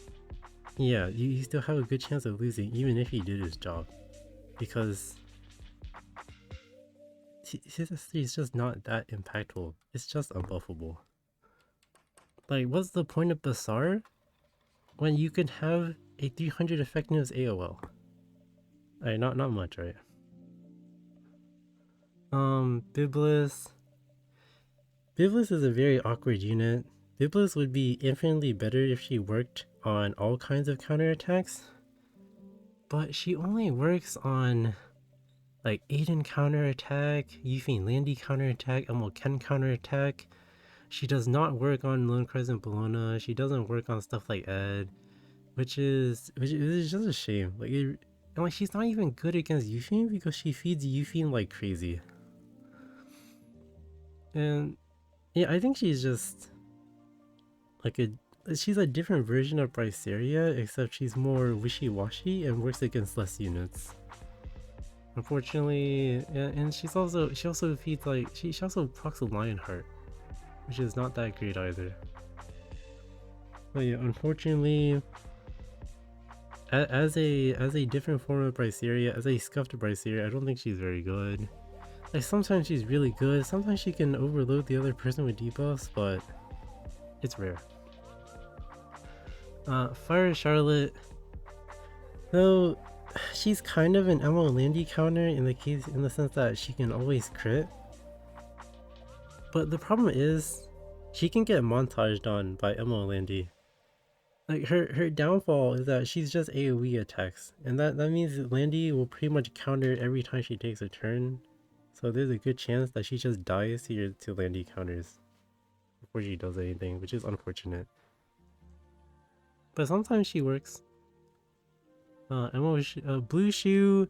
yeah, you still have a good chance of losing even if he did his job. Because CS3 is just not that impactful. It's just unbuffable. Like, what's the point of Bazaar when you can have a 300 effectiveness AOL? Alright, not much, right? Biblis. Biblis is a very awkward unit. Biblis would be infinitely better if she worked on all kinds of counterattacks. But she only works on like Aiden counterattack, Yufine Landy counterattack, Elmo Ken counterattack. She does not work on Lone Crescent Bologna. She doesn't work on stuff like Ed, which is just a shame. Like, and like, she's not even good against Yufine because she feeds Yufine like crazy. And yeah, I think she's just like she's a different version of Bryceria, except she's more wishy-washy and works against less units. Unfortunately, yeah, and she also feeds like she also procs a Lionheart, which is not that great either. But yeah, unfortunately, as a different form of Bryceria, as a scuffed Bryceria, I don't think she's very good. Like, sometimes she's really good, sometimes she can overload the other person with debuffs, but it's rare. Fire Charlotte, though, she's kind of an Emma Landy counter in the sense that she can always crit. But the problem is, she can get montaged on by Emma Landy. Like, her downfall is that she's just AoE attacks, and that means Landy will pretty much counter every time she takes a turn. So there's a good chance that she just dies to Landy counters before she does anything, which is unfortunate. But sometimes she works. Blue Shoe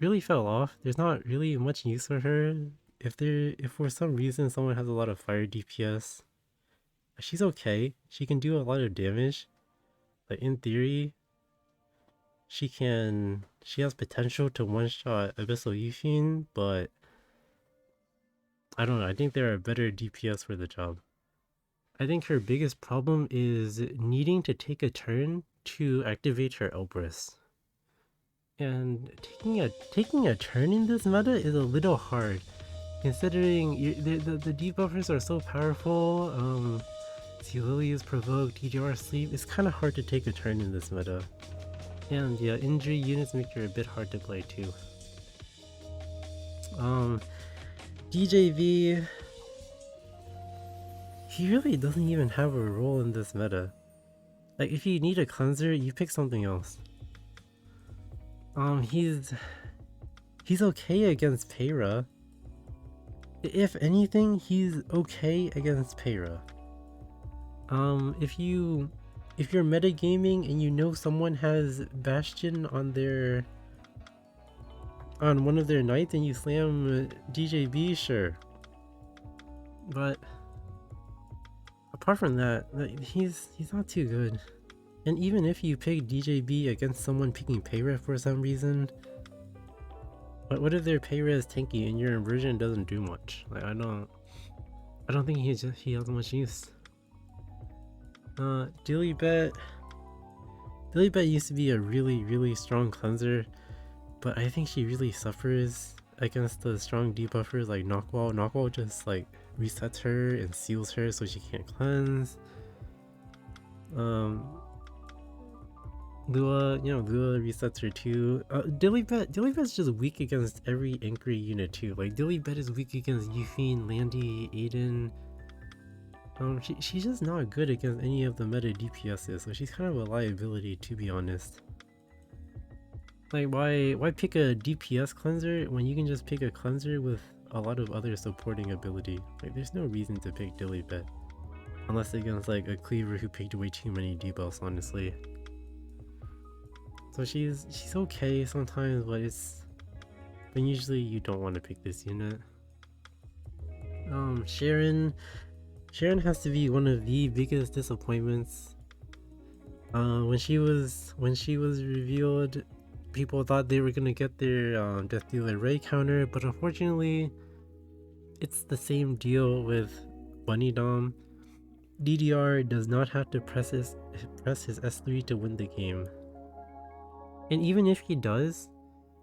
really fell off. There's not really much use for her. If for some reason someone has a lot of fire DPS, she's okay. She can do a lot of damage. Like, in theory, she has potential to one-shot Abyssal Yufine, but I don't know. I think there are better DPS for the job. I think her biggest problem is needing to take a turn to activate her Elbrus. And taking a turn in this meta is a little hard Considering the debuffers are so powerful, see Lily's provoke, DDR sleep, it's kind of hard to take a turn in this meta. And yeah, injury units make her a bit hard to play too. DJV, he really doesn't even have a role in this meta. Like, if you need a cleanser, you pick something else. He's okay against Peyra. If anything, he's okay against Peyra. If you're metagaming and you know someone has Bastion on one of their knights and you slam DJB, sure. But apart from that, he's not too good. And even if you pick DJB against someone picking Peyra for some reason, what if their Peyra is tanky and your inversion doesn't do much? Like, I don't think he has much use. Dilybet used to be a really strong cleanser, but I think she really suffers against the strong debuffers like Knockwall. Knockwall just like resets her and seals her so she can't cleanse. Lua resets her too. Dilybet's just weak against every angry unit too. Like, Dilybet is weak against Yuffie, Landy, Aiden. She's just not good against any of the meta DPSs, so she's kind of a liability, to be honest. Like, why pick a DPS cleanser when you can just pick a cleanser with a lot of other supporting ability? Like, there's no reason to pick Dilybet. Unless against like a cleaver who picked way too many debuffs, honestly. So she's okay sometimes, but usually you don't want to pick this unit. Sharon has to be one of the biggest disappointments. When she was revealed, people thought they were gonna get their Death Dealer Ray counter, but unfortunately, it's the same deal with Bunny Dom. DDR does not have to press his S3 to win the game. And even if he does,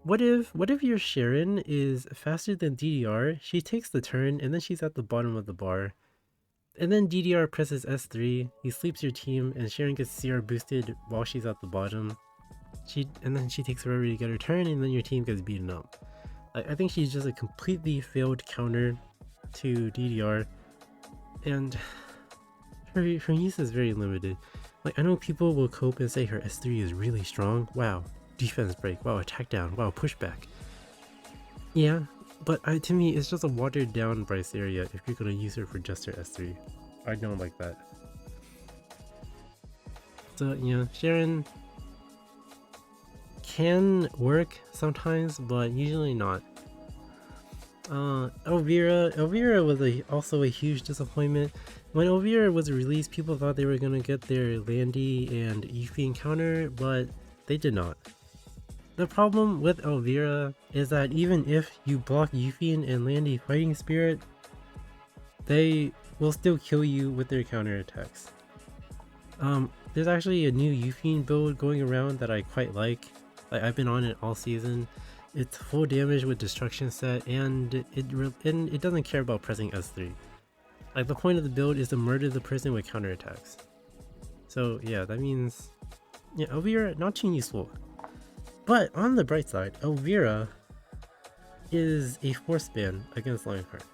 what if your Sharon is faster than DDR, she takes the turn, and then she's at the bottom of the bar. And then DDR presses S3, he sleeps your team, and Sharon gets CR boosted while she's at the bottom. And then she takes forever to get her turn, and then your team gets beaten up. I think she's just a completely failed counter to DDR, and her use is very limited. Like, I know people will cope and say her S3 is really strong. Wow, defense break. Wow, attack down. Wow, pushback. Yeah, but to me, it's just a watered down Bryce area if you're gonna use her for just her S3. I don't like that. So, yeah, Sharon can work sometimes, but usually not. Elvira was also a huge disappointment. When Elvira was released, people thought they were gonna get their Landy and Yuffie encounter, but they did not. The problem with Elvira is that even if you block Yuffie and Landy Fighting Spirit, they will still kill you with their counterattacks. There's actually a new Yuffie build going around that I quite like. I've been on it all season. It's full damage with destruction set, and it doesn't care about pressing S3. Like, the point of the build is to murder the person with counterattacks. So yeah, that means, yeah, Elvira, not too useful. But on the bright side, Elvira is a force ban against Lionheart.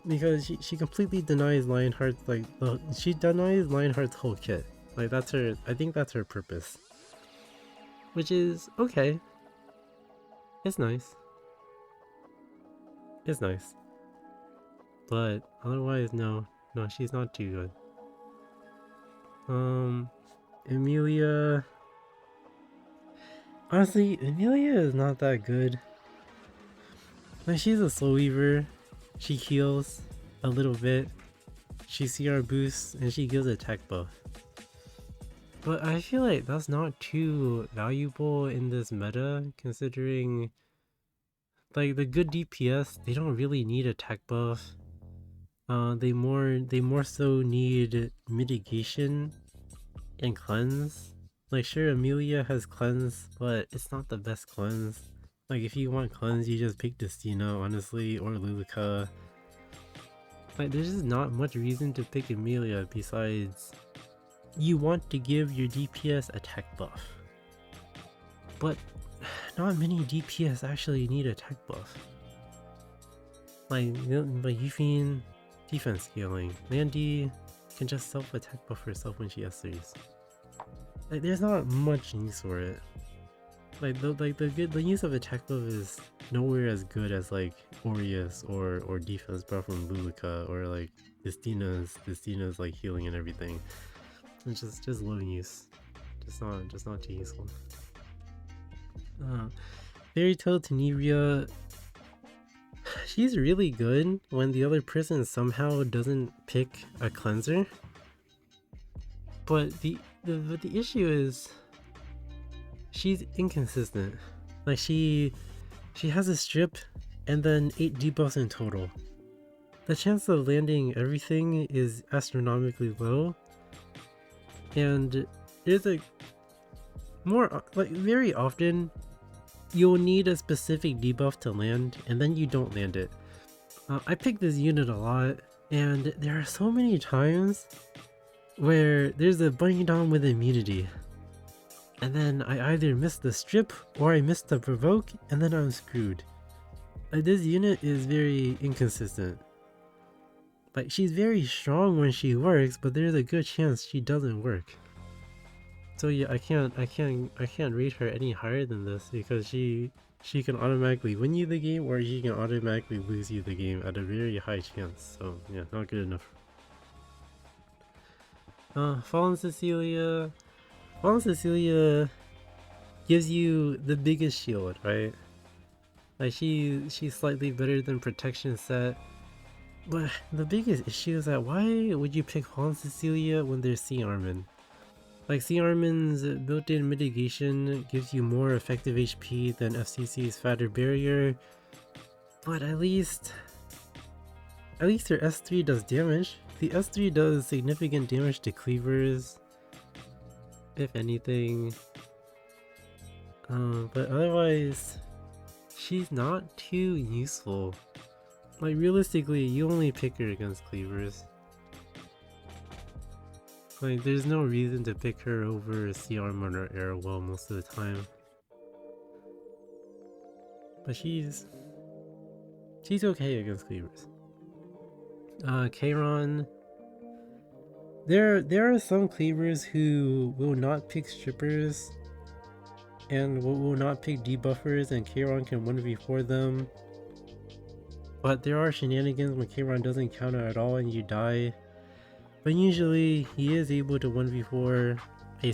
Because she completely denies Lionheart's, she denies Lionheart's whole kit. Like, I think that's her purpose. Which is okay. It's nice. It's nice. But otherwise, no, she's not too good. Emilia. Honestly, Emilia is not that good. Like, she's a slow weaver. She heals a little bit. She CR boosts and she gives attack buff. But I feel like that's not too valuable in this meta, considering like the good DPS, they don't really need attack buff. They more so need mitigation and cleanse. Like, sure, Amelia has cleanse, but it's not the best cleanse. Like if you want cleanse, you just pick Destina, honestly, or Luluka. Like there's just not much reason to pick Amelia besides you want to give your DPS attack buff. But not many DPS actually need attack buff. Like Yuffie, defense scaling. Landy can just self-attack buff herself when she S3s. Like there's not much use for it. Like the use of attack buff is nowhere as good as like Aureus or defense buff from Luluka or like Destina's like healing and everything. It's just low use. Just not too useful. Fairy Tail Tenebria, she's really good when the other person somehow doesn't pick a cleanser. But the issue is she's inconsistent. Like she has a strip and then 8 debuffs in total. The chance of landing everything is astronomically low. And there's like very often you'll need a specific debuff to land and then you don't land it. I pick this unit a lot and there are so many times where there's a Bunny Dom with immunity. And then I either miss the strip or I miss the provoke and then I'm screwed. Like this unit is very inconsistent. Like she's very strong when she works, but there's a good chance she doesn't work. So yeah, I can't rate her any higher than this because she can automatically win you the game or she can automatically lose you the game at a very high chance. So yeah, not good enough. Fallen Cecilia. Fallen Cecilia gives you the biggest shield, right? Like she's slightly better than protection set. But the biggest issue is that why would you pick Fallen Cecilia when there's Sea Armin? Like Sea Armin's built-in mitigation gives you more effective HP than FCC's Fatter Barrier, but at least her S3 does damage. The S3 does significant damage to cleavers, if anything. But otherwise, she's not too useful. Like realistically, you only pick her against cleavers. Like there's no reason to pick her over Sea Armor or Arrowwell most of the time. But she's okay against cleavers. Kayron. There are some cleavers who will not pick strippers and will not pick debuffers, and Kayron can 1v4 them. But there are shenanigans when Kayron doesn't counter at all and you die. But usually he is able to 1v4 a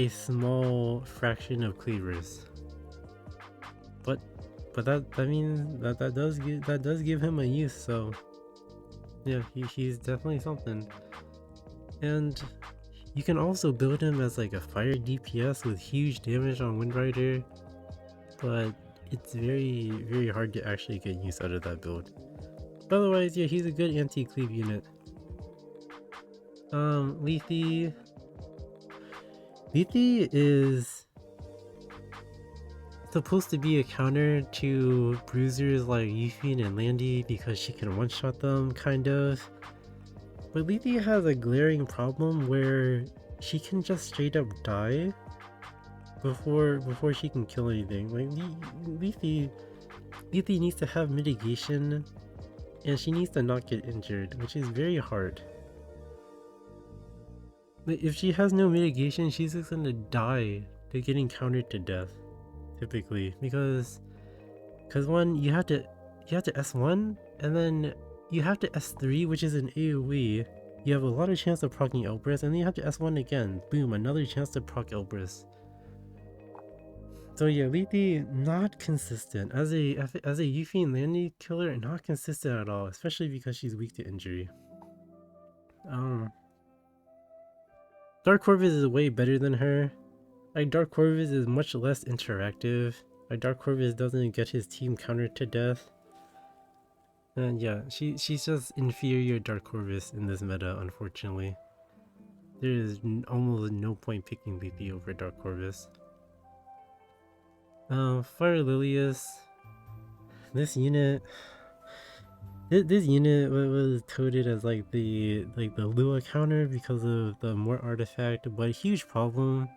small fraction of cleavers. But that means that does give him a use, so yeah, he's definitely something. And you can also build him as like a fire DPS with huge damage on Windrider, but it's very, very hard to actually get use out of that build. But otherwise, yeah, he's a good anti-cleave unit. Lethe is supposed to be a counter to bruisers like Yuffie and Landy because she can one-shot them, kind of. But Lethe has a glaring problem where she can just straight up die before she can kill anything. Like Lethe needs to have mitigation and she needs to not get injured, which is very hard. Like, if she has no mitigation, she's just gonna die to getting countered to death, typically, because one, you have to S1 and then you have to S3, which is an AoE. You have a lot of chance of proccing Elbrus, and then you have to S1 again. Boom, another chance to proc Elbrus. So yeah, Lethe not consistent as a Yuffie and Landy killer, not consistent at all, especially because she's weak to injury. Dark Corvus is way better than her. Like Dark Corvus is much less interactive. Like Dark Corvus doesn't get his team countered to death. And yeah, she's just inferior Dark Corvus in this meta, unfortunately. There is almost no point picking Lethe over Dark Corvus. Fire Lilius. This unit, this unit was coded as like the Lua counter because of the more artifact, but a huge problem.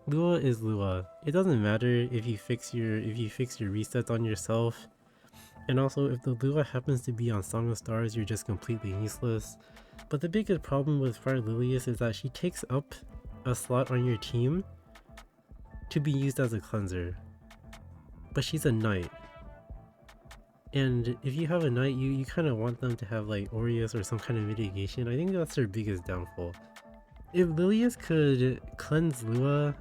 Lua is Lua. It doesn't matter if you fix your resets on yourself, and also if the Lua happens to be on Song of Stars, you're just completely useless. But the biggest problem with Fire Lilius is that she takes up a slot on your team to be used as a cleanser. But she's a knight. And if you have a knight, you kind of want them to have like Aureus or some kind of mitigation. I think that's their biggest downfall. If Lilius could cleanse Lua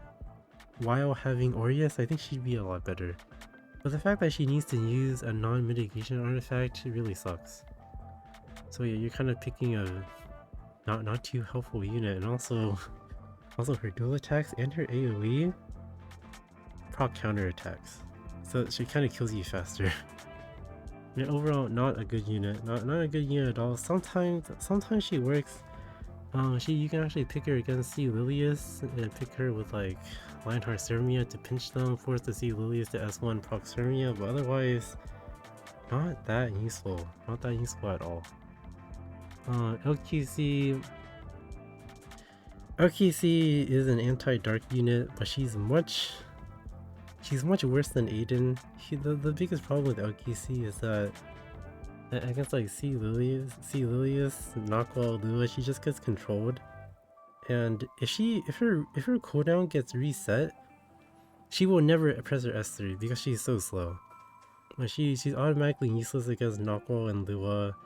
while having Aureus, I think she'd be a lot better. But the fact that she needs to use a non-mitigation artifact really sucks. So yeah, you're kind of picking a not too helpful unit, and also her dual attacks and her AoE proc counter attacks. So she kind of kills you faster. I mean, overall, not a good unit. Not a good unit at all. Sometimes she works. You can actually pick her against C Lilius and pick her with like Lionheart Sermia to pinch them, force the C Lilius to S1 proc Sermia, but otherwise, not that useful. Not that useful at all. LQC is an anti-dark unit, but she's much worse than Aiden. The biggest problem with LQC is that against like C Lilius, Knockwell, Lua, she just gets controlled. And if her cooldown gets reset, she will never press her S3 because she's so slow. Like she's automatically useless against Knockwell and Lua.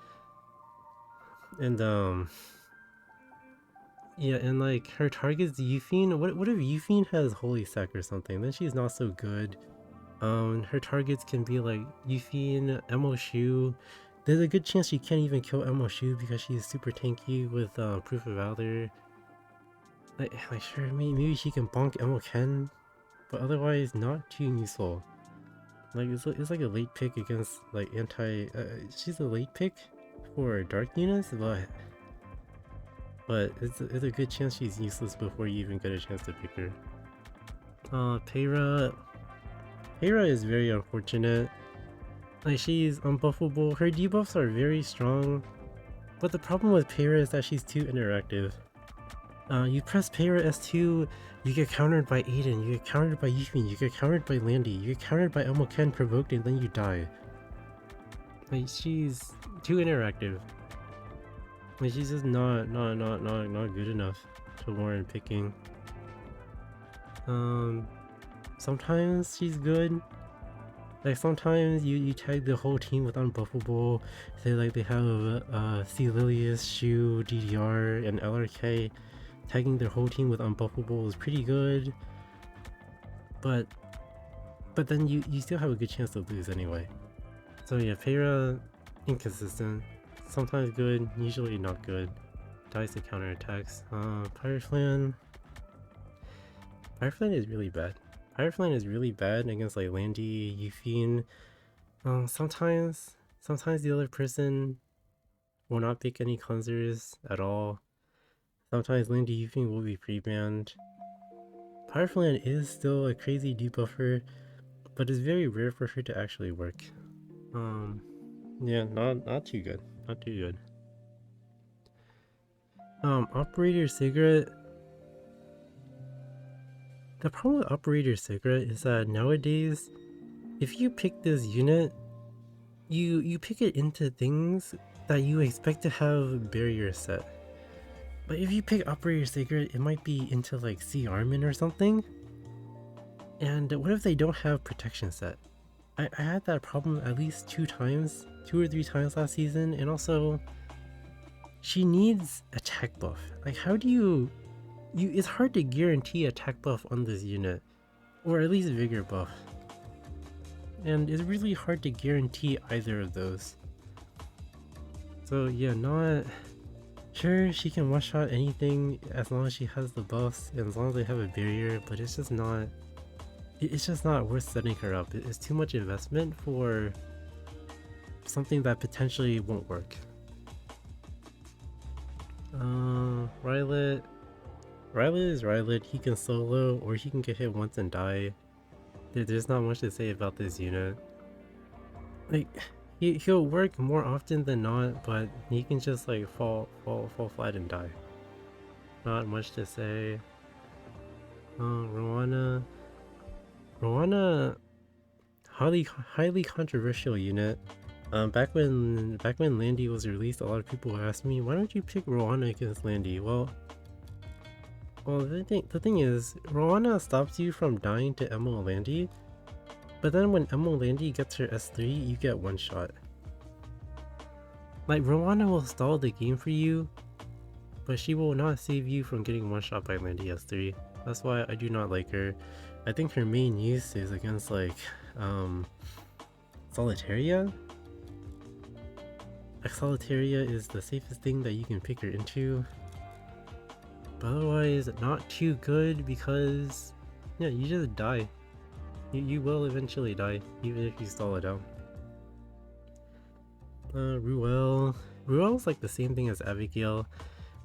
And yeah, and like her target's Euphine. What if Euphine has Holy Sack or something? Then she's not so good. Her targets can be like Euphine, Emo Shu. There's a good chance she can't even kill Emo Shu because she's super tanky with Proof of Valor. Like sure, maybe she can bonk Emo Ken, but otherwise not too useful. Like it's like a late pick against like she's a late pick for dark units, but it's a good chance she's useless before you even get a chance to pick her. Peyra is very unfortunate. Like she's unbuffable. Her debuffs are very strong, but the problem with Peyra is that she's too interactive. You press Peyra S2, you get countered by Aiden, you get countered by Yuffie, you get countered by Landy, you get countered by Elmo Ken provoked, and then you die. Like she's too interactive. Like she's just not good enough to warrant picking. Sometimes she's good. Like sometimes you tag the whole team with unbuffable. Say like they have C Lilius, Shu, DDR, and LRK. Tagging their whole team with unbuffable is pretty good. But then you still have a good chance to lose anyway. So yeah, Peyra, inconsistent. Sometimes good, usually not good. Dies to counter attacks. Fireflan is really bad. Fireflan is really bad against like Landy, Euphine. Sometimes the other person will not pick any cleansers at all. Sometimes Landy Euphine will be pre-banned. Fireflan is still a crazy debuffer, but it's very rare for her to actually work. Yeah, not too good. Not too good. Operator Cigarette. The problem with Operator Cigarette is that nowadays, if you pick this unit, you pick it into things that you expect to have barrier set. But if you pick Operator Cigarette, it might be into like C Armin or something. And what if they don't have protection set? I had that problem at least 2 or 3 times last season, and also she needs attack buff. Like how do you it's hard to guarantee attack buff on this unit, or at least vigor buff. And it's really hard to guarantee either of those. So yeah, not sure she can one-shot anything as long as she has the buffs and as long as they have a barrier, but it's just not worth setting her up. It's too much investment for something that potentially won't work. Rylet is Rylet. He can solo or he can get hit once and die. There's not much to say about this unit. Like, he'll work more often than not, but he can just like fall flat and die. Not much to say. Rowana, highly controversial unit. Back when Landy was released, a lot of people asked me, why don't you pick Rowana against Landy? Well, the thing is, Rowana stops you from dying to Emo Landy, but then when Emo Landy gets her S3, you get one shot. Like, Rowana will stall the game for you, but she will not save you from getting one shot by Landy S3. That's why I do not like her. I think her main use is against like Solitaria. Like, Solitaria is the safest thing that you can pick her into. But otherwise, not too good because yeah, you just die. You will eventually die, even if you stall it out. Ruel's like the same thing as Abigail.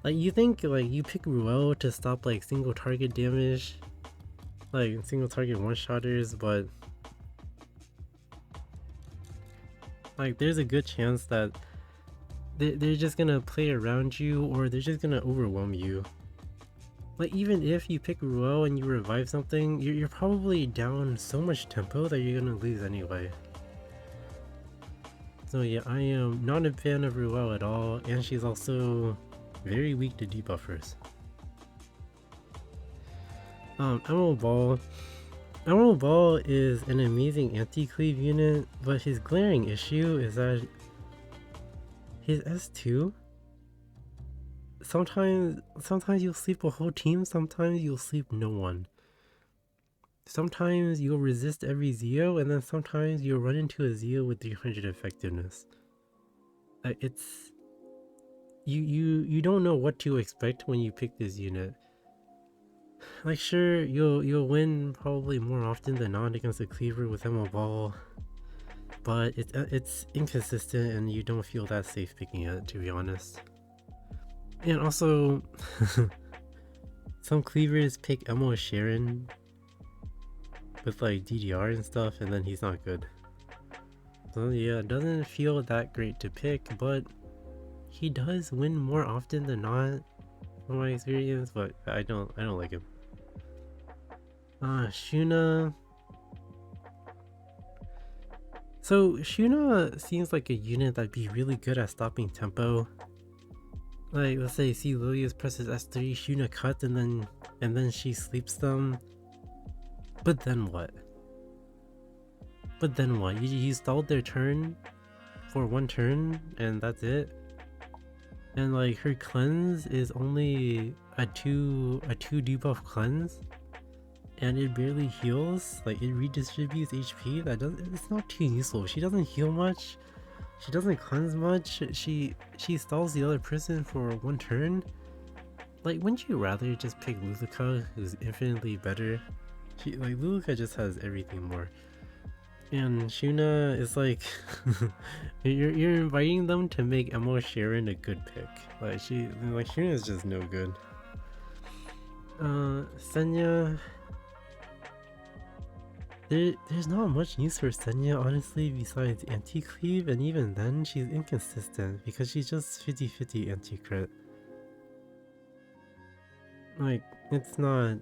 Like, you think like you pick Ruel to stop like single target damage, like single target one-shotters, but like there's a good chance that they're just gonna play around you, or they're just gonna overwhelm you. Like, even if you pick Ruel and you revive something, you're probably down so much tempo that you're gonna lose anyway. So yeah, I am not a fan of Ruel at all, and she's also very weak to debuffers. Emerald Ball is an amazing anti-cleave unit, but his glaring issue is that his S2, sometimes you'll sleep a whole team, sometimes you'll sleep no one. Sometimes you'll resist every Zeo, and then sometimes you'll run into a Zeo with 300 effectiveness. It's you don't know what to expect when you pick this unit. Like, sure, you'll win probably more often than not against a cleaver with Emerald Ball, but it's inconsistent and you don't feel that safe picking it, to be honest. And also, some cleavers pick Emo Sharon with like DDR and stuff, and then he's not good. So yeah, it doesn't feel that great to pick, but he does win more often than not from my experience, but I don't like him. Shuna. So Shuna seems like a unit that'd be really good at stopping tempo. Like, let's say C. Lilius presses S3, Shuna cuts, and then she sleeps them. But then what? You stalled their turn for one turn, and that's it. And like, her cleanse is only a two debuff cleanse, and it barely heals. Like, it redistributes HP. It's not too useful. She doesn't heal much. She doesn't cleanse much. She stalls the other person for one turn. Like, wouldn't you rather just pick Luluka, who's infinitely better? Luluka just has everything more. And Shuna is like, you're inviting them to make Emo Sharon a good pick. Like, Shuna is just no good. Senya. There's not much use for Senya, honestly, besides anti-cleave, and even then she's inconsistent because she's just 50-50 anti-crit. Like, it's not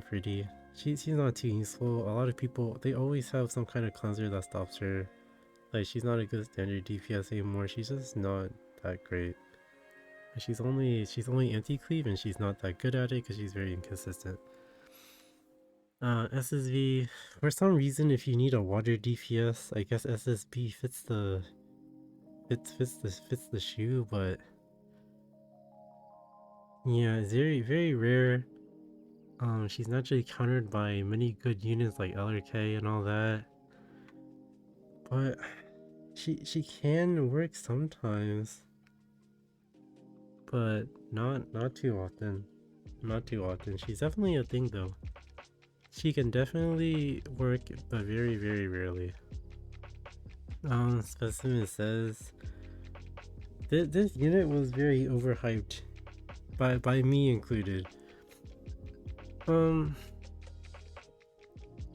pretty. She's not too useful. A lot of people, they always have some kind of cleanser that stops her. Like, she's not a good standard DPS anymore. She's just not that great. She's only anti-cleave, and she's not that good at it because she's very inconsistent. SSV, for some reason, if you need a water DPS, I guess SSB fits the shoe, but yeah, it's very rare. She's naturally countered by many good units like LRK and all that, but she can work sometimes, but not too often. Not too often. She's definitely a thing though. She can definitely work, but very rarely. Specimen says this unit was very overhyped, by me included.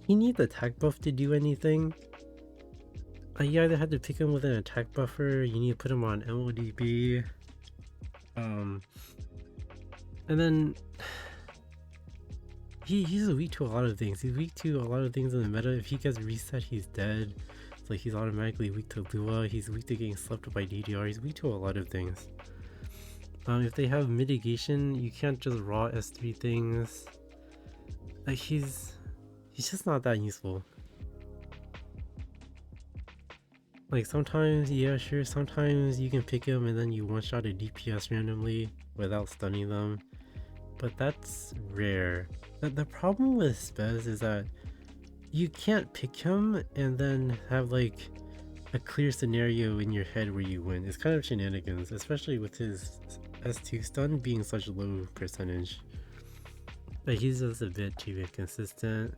he needs attack buff to do anything. You either have to pick him with an attack buffer, you need to put him on MODB, and then he's weak to a lot of things. He's weak to a lot of things in the meta. If he gets reset, he's dead. It's like he's automatically weak to Lua, he's weak to getting slept by DDR, he's weak to a lot of things. If they have mitigation, you can't just raw S3 things. Like he's just not that useful. Like sometimes, yeah, sure, sometimes you can pick him and then you one-shot a DPS randomly without stunning them, but that's rare. The problem with Spez is that you can't pick him and then have like a clear scenario in your head where you win. It's kind of shenanigans, especially with his S2 stun being such a low percentage. But he's just a bit too inconsistent.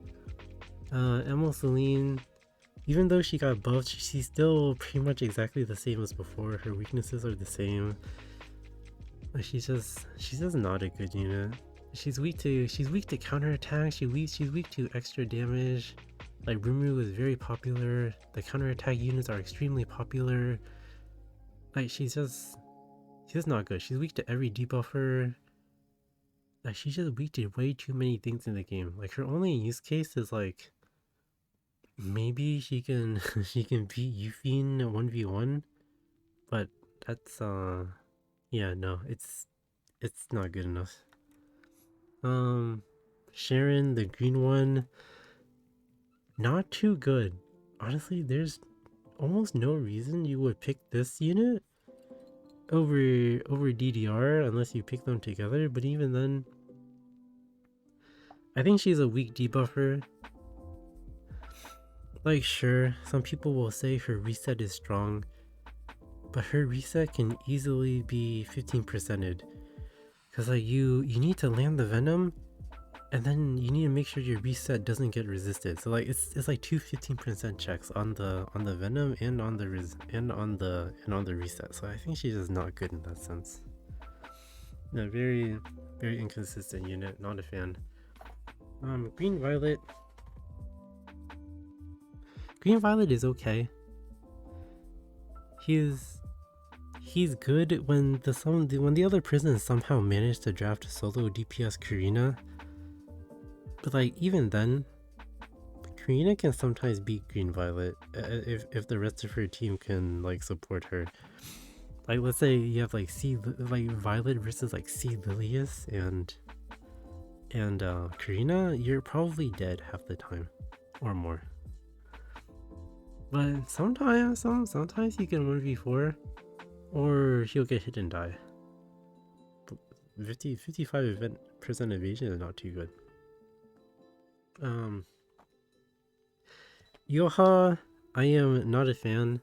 Emma Celine, even though she got buffed, she's still pretty much exactly the same as before. Her weaknesses are the same. She's just not a good unit. She's weak to counterattack. She's weak to extra damage. Like Rimuru is very popular. The counterattack units are extremely popular. Like she's just not good. She's weak to every debuffer. Like she's just weak to way too many things in the game. Like her only use case is like maybe she can beat Yuffie 1v1, but that's yeah, no, it's not good enough. Sharon, the green one, not too good. Honestly, there's almost no reason you would pick this unit over DDR unless you pick them together, but even then, I think she's a weak debuffer. Like sure, some people will say her reset is strong, but her reset can easily be 15%ed. Cause like you need to land the venom, and then you need to make sure your reset doesn't get resisted. So like it's like two 15% checks on the venom and on the reset. So I think she's just not good in that sense. No, very inconsistent unit. Not a fan. Green Violet. Green Violet is okay. He's good when the other prisons somehow manage to draft solo DPS Karina. But like even then, Karina can sometimes beat Green Violet if the rest of her team can like support her. Like let's say you have like Violet versus like C Lilius and Karina, you're probably dead half the time or more. But sometimes you can 1v4 or he'll get hit and die. 55% evasion is not too good. Yoha, I am not a fan.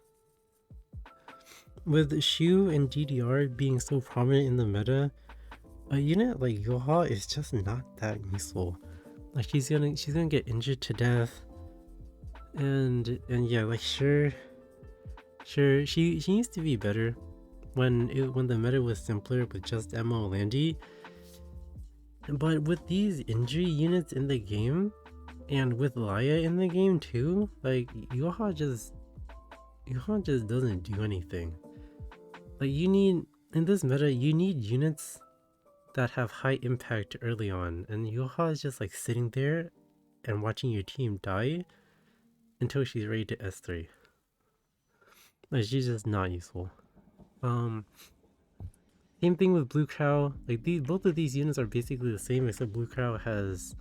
With Shu and DDR being so prominent in the meta, a unit like Yoha is just not that useful. Like she's gonna get injured to death, and yeah, like sure she needs to be better when the meta was simpler with just Emma Landy. But with these injury units in the game, and with Laia in the game too, like Yoha just doesn't do anything. Like in this meta, you need units that have high impact early on, and Yoha is just like sitting there and watching your team die until she's ready to S3. Like she's just not useful. Same thing with Blue Cow. Like both of these units are basically the same, except Blue Cow has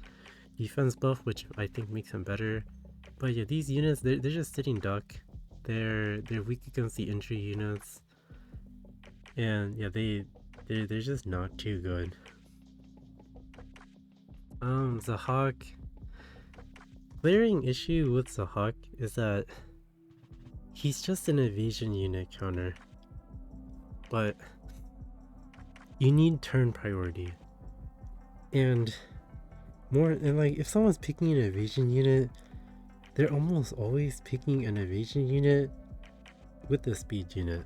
defense buff, which I think makes him better. But yeah, these units they're just sitting duck. They're weak against the injury units, and yeah, they're just not too good. Zahak. Glaring issue with Zahak is that he's just an evasion unit counter, but you need turn priority, and like if someone's picking an evasion unit, they're almost always picking an evasion unit with the speed unit.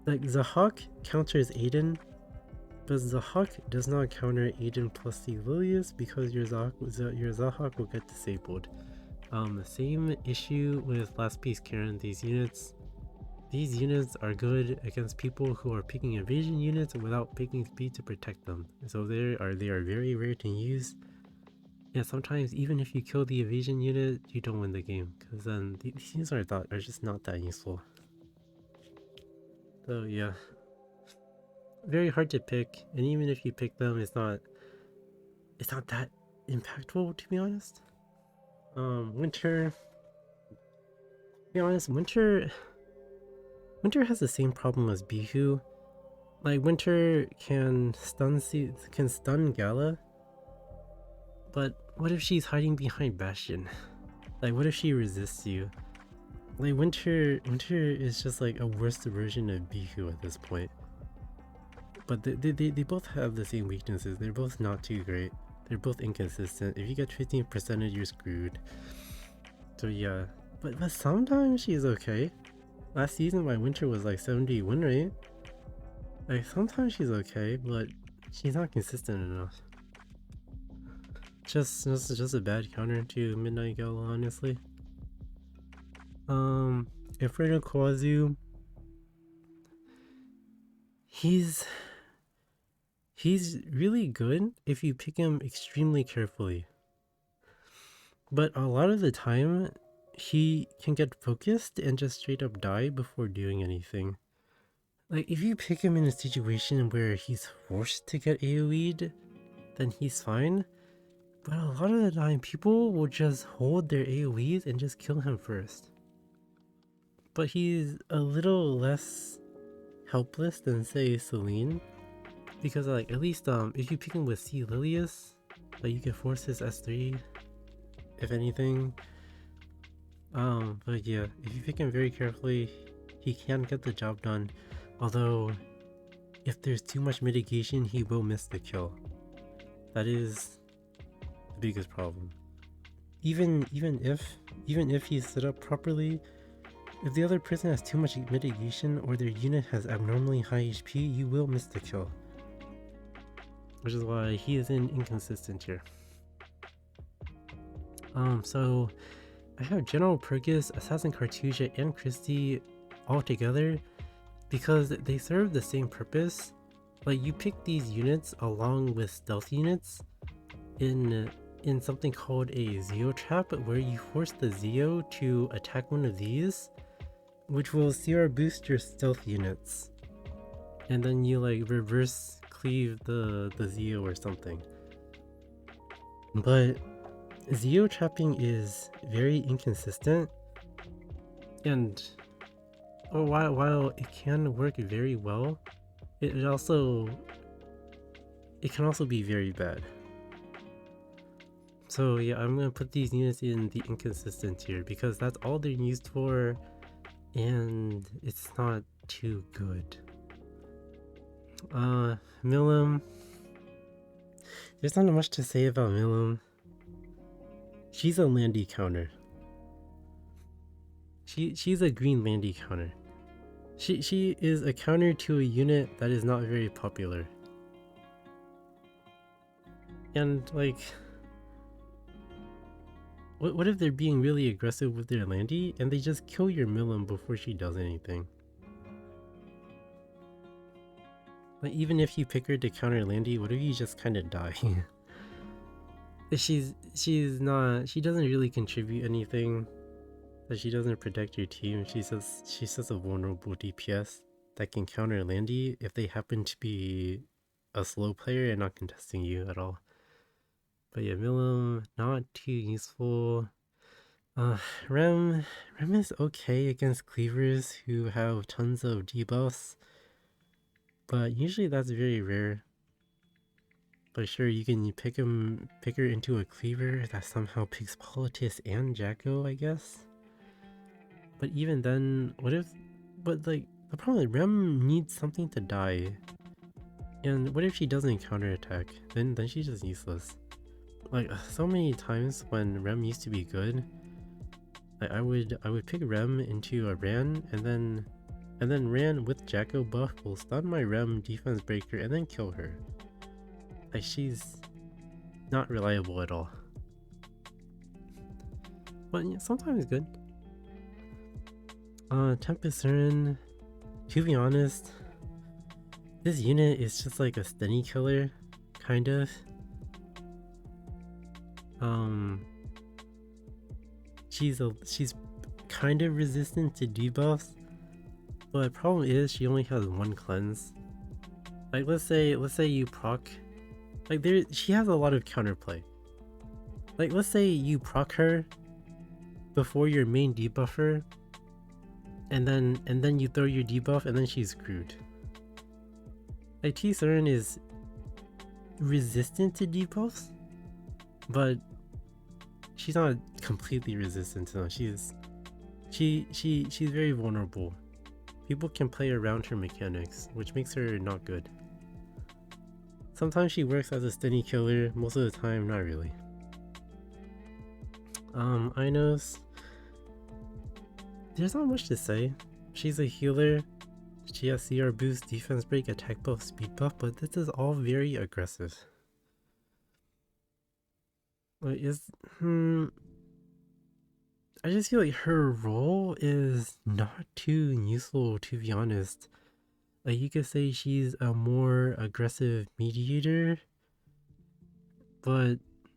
Like Zahak counters Aiden, But Zahak does not counter Agent plus the Lilius because your Zahak will get disabled. Same issue with Last Piece Karen. These units are good against people who are picking evasion units without picking speed to protect them. So they are very rare to use. Yeah, sometimes even if you kill the evasion unit, you don't win the game because then these units are just not that useful. So yeah, very hard to pick, and even if you pick them, it's not that impactful, to be honest. Winter. To be honest, Winter has the same problem as Bihu. Like Winter can stun Gala, but what if she's hiding behind Bastion? Like what if she resists you? Like Winter is just like a worse version of Bihu at this point. But they both have the same weaknesses. They're both not too great. They're both inconsistent. If you get 15%, you're screwed. So yeah, but sometimes she's okay. Last season my Winter was like 70 win rate. Like sometimes she's okay, but she's not consistent enough. Just a bad counter to Midnight Gala, honestly. Inferno Kwazu. He's really good if you pick him extremely carefully. But a lot of the time, he can get focused and just straight up die before doing anything. Like, if you pick him in a situation where he's forced to get AoE'd, then he's fine. But a lot of the time, people will just hold their AoEs and just kill him first. But he's a little less helpless than, say, Celine. Because, like, at least if you pick him with C. Lilius, like, you can force his S3, if anything. But yeah, if you pick him very carefully, he can get the job done. Although, if there's too much mitigation, he will miss the kill. That is the biggest problem. Even if he's set up properly, if the other person has too much mitigation or their unit has abnormally high HP, you will miss the kill. Which is why he is inconsistent here. So I have General Purgus, Assassin Cartusia, and Christie all together because they serve the same purpose. Like, you pick these units along with stealth units in something called a Zeo trap, where you force the Zeo to attack one of these, which will CR boost your stealth units, and then you like reverse cleave the Zeo or something. But Zeo trapping is very inconsistent, and while it can work very well, it can also be very bad. So yeah, I'm gonna put these units in the inconsistent tier because that's all they're used for, and it's not too good. Milim. There's not much to say about Milim. She's a landy counter. She's a green landy counter. She is a counter to a unit that is not very popular. And like, what if they're being really aggressive with their landy and they just kill your Milim before she does anything? Like, even if you pick her to counter landy, what if you just kind of die? she doesn't really contribute anything. That she doesn't protect your team. She's just a vulnerable DPS that can counter landy if they happen to be a slow player and not contesting you at all. But yeah, Milim, not too useful. Rem is okay against cleavers who have tons of debuffs, but usually that's very rare. But sure, you can pick her into a cleaver that somehow picks Politis and Jacko, I guess. But even then, but like, the problem is Rem needs something to die. And what if she doesn't counterattack? Then she's just useless. Like, so many times when Rem used to be good, like I would pick Rem into a Ran, and then and then Ran with Jacko buff will stun my Rem defense breaker and then kill her. Like, she's not reliable at all. But yeah, sometimes good. Tempest Siren, to be honest, this unit is just like a stunny killer, kind of. She's kind of resistant to debuffs, but the problem is she only has one cleanse. Like, let's say you proc, like, she has a lot of counterplay. Like, let's say you proc her before your main debuffer, and then you throw your debuff, and then she's screwed. Like, T-Siren is resistant to debuffs, but she's not completely resistant to them. She's very vulnerable. People can play around her mechanics, which makes her not good. Sometimes she works as a stunny killer, most of the time not really. Inos, there's not much to say. She's a healer. She has CR boost, defense break, attack buff, speed buff, but this is all very aggressive. Like, I just feel like her role is not too useful, to be honest. Like, you could say she's a more aggressive mediator, but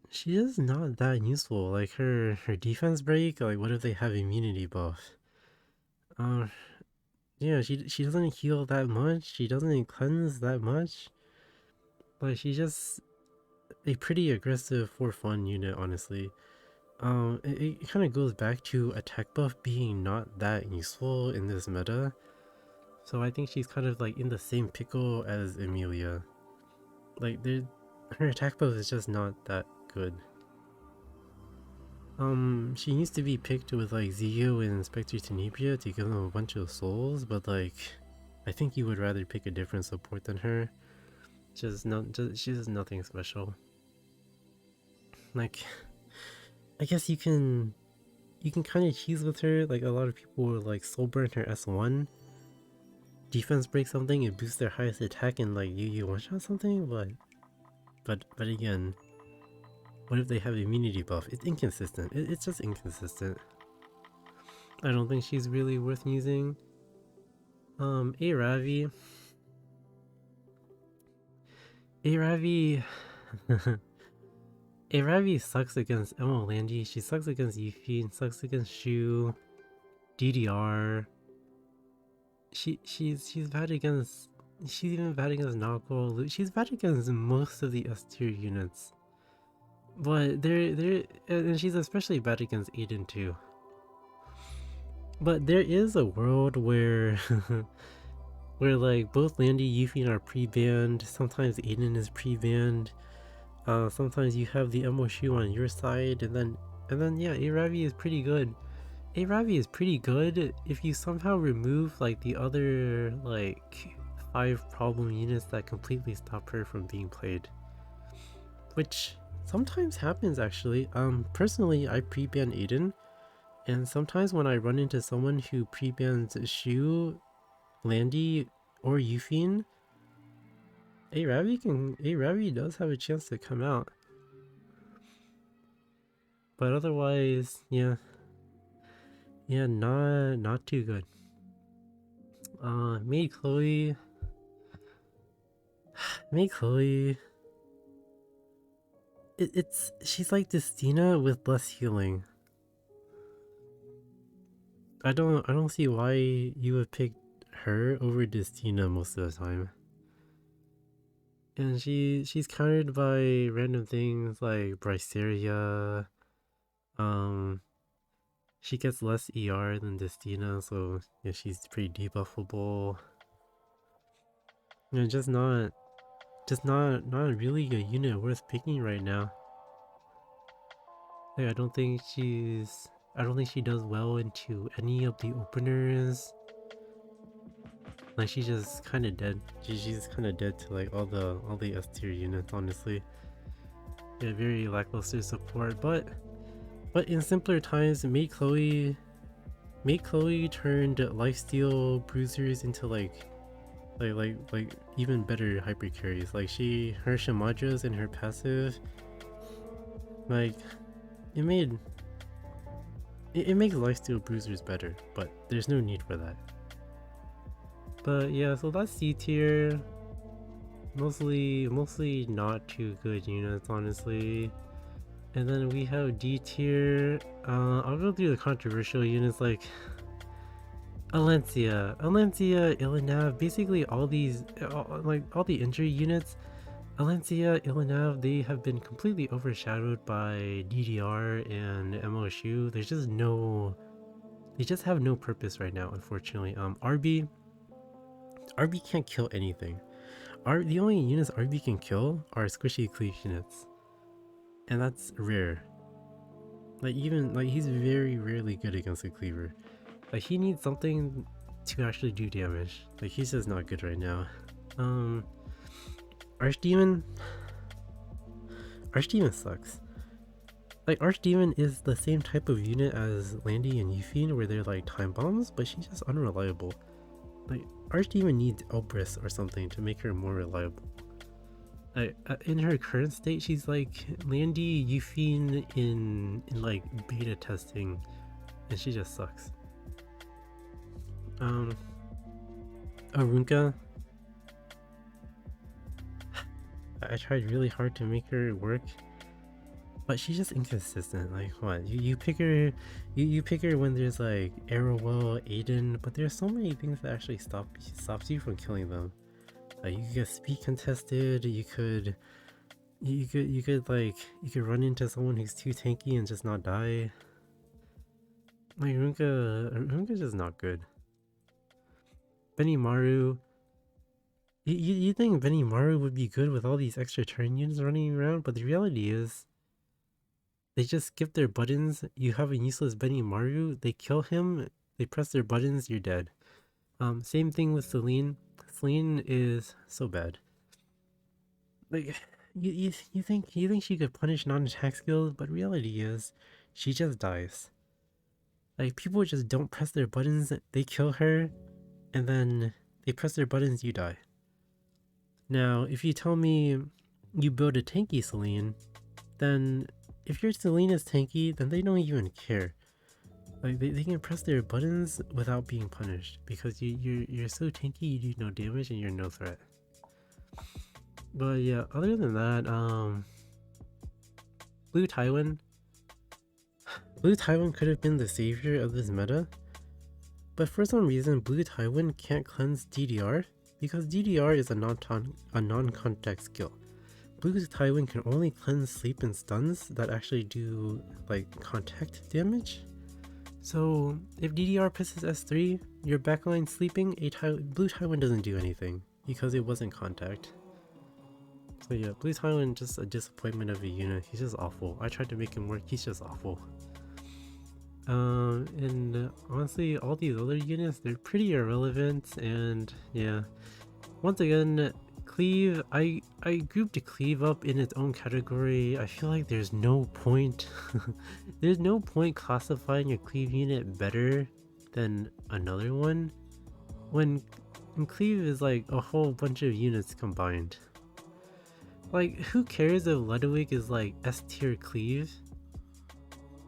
she is not that useful. Like, her defense break, like, what if they have immunity buff? Yeah, she doesn't heal that much, she doesn't cleanse that much. Like, she's just a pretty aggressive for fun unit, honestly. It kind of goes back to attack buff being not that useful in this meta. So I think she's kind of like in the same pickle as Emilia. Like, her attack buff is just not that good. She needs to be picked with like Zio and Inspector Tenebria to give them a bunch of souls, but like, I think you would rather pick a different support than her. She's just nothing special. Like, I guess you can kind of cheese with her. Like, a lot of people will like soul burn her S1, defense break something and boost their highest attack, and like you one shot something. But again, what if they have immunity buff? It's inconsistent. It's just inconsistent. I don't think she's really worth using. Aravi. Aravi sucks against Emma Landy. She sucks against Yuffie, sucks against Shu, DDR. She's bad against. She's even bad against Nago. She's bad against most of the S tier units. But and she's especially bad against Aiden too. But there is a world where where like both Landy, Yuffie are pre-banned. Sometimes Aiden is pre-banned. Sometimes you have the Emo Shu on your side, and then yeah, Aravi is pretty good. Aravi is pretty good if you somehow remove like the other like 5 problem units that completely stop her from being played, which sometimes happens actually. Personally, I pre-ban Aiden, and sometimes when I run into someone who pre-bans Shu, Landy, or Yuffie, Aravi does have a chance to come out. But otherwise, yeah, not too good. Maid Chloe, she's like Destina with less healing. I don't see why you would pick her over Destina most of the time. And she's countered by random things like Bryceria. She gets less ER than Destina, so yeah, she's pretty debuffable. And just not really a unit worth picking right now. Like, I don't think she does well into any of the openers. Like, she's just kind of dead. She's kind of dead to like all the S tier units, honestly. Yeah, very lackluster support, but in simpler times, Maid Chloe Mate Chloe turned lifesteal bruisers into like even better hyper carries. Like her Shimadras and her passive, like it made it makes lifesteal bruisers better, but there's no need for that. But yeah, so that's C tier. Mostly not too good units, honestly. And then we have D tier. I'll go through the controversial units like Alencia, Ilinav, basically all these, all the injury units. Alencia, Ilinav, they have been completely overshadowed by DDR and MOShu. They just have no purpose right now, unfortunately. RB can't kill anything. The only units RB can kill are squishy cleave units, and that's rare. Like even like he's very rarely good against a cleaver. Like he needs something to actually do damage. Like he's just not good right now. Archdemon. Archdemon sucks. Like Archdemon is the same type of unit as Landy and Euphine, where they're like time bombs, but she's just unreliable. Like Archdemon needs Elbrus or something to make her more reliable. In her current state, she's like Landy Euphine in like beta testing, and she just sucks. Arunka. I tried really hard to make her work, but she's just inconsistent. Like what? You pick her, you pick her when there's like Arrowwell, Aiden, but there's so many things that actually stops you from killing them. Like you could get speed contested. You could run into someone who's too tanky and just not die. Like Arunka's just not good. Benimaru. You think Benimaru would be good with all these extra turn units running around, but the reality is they just skip their buttons. You have a useless Benimaru, they kill him, they press their buttons, you're dead. Same thing with Celine. Celine is so bad. Like you think she could punish non-attack skills, but reality is she just dies. Like people just don't press their buttons, they kill her, and then they press their buttons, you die. Now, if you tell me you build a tanky Celine, then if your Celine is tanky, then they don't even care. Like they can press their buttons without being punished because you're so tanky, you do no damage and you're no threat. But yeah, other than that, Blue Tywin could have been the savior of this meta, but for some reason Blue Tywin can't cleanse DDR because DDR is a non-contact skill. Blue Tywin can only cleanse sleep and stuns that actually do like contact damage. So if DDR presses S3, your backline sleeping, Blue Tywin doesn't do anything because it wasn't contact. So yeah, Blue Tywin just a disappointment of a unit. He's just awful. I tried to make him work, he's just awful. And honestly, all these other units, they're pretty irrelevant, and yeah. Once again, Cleave, I grouped Cleave up in its own category. I feel like there's no point. There's no point classifying your Cleave unit better than another one when Cleave is like a whole bunch of units combined. Like, who cares if Ludwig is like S tier Cleave?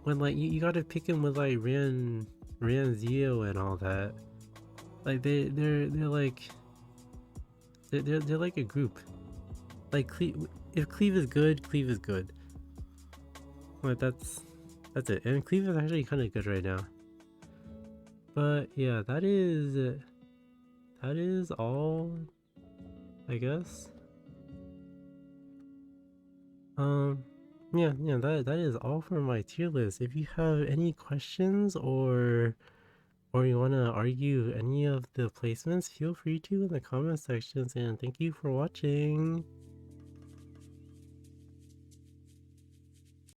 When like you gotta pick him with like Ran Zio and all that. Like they're like a group. Like if Cleave is good, Cleave is good. Like that's it. And Cleave is actually kind of good right now. But yeah, that is all, I guess. Yeah, that is all for my tier list. If you have any questions or you want to argue any of the placements, feel free to in the comment sections, and thank you for watching.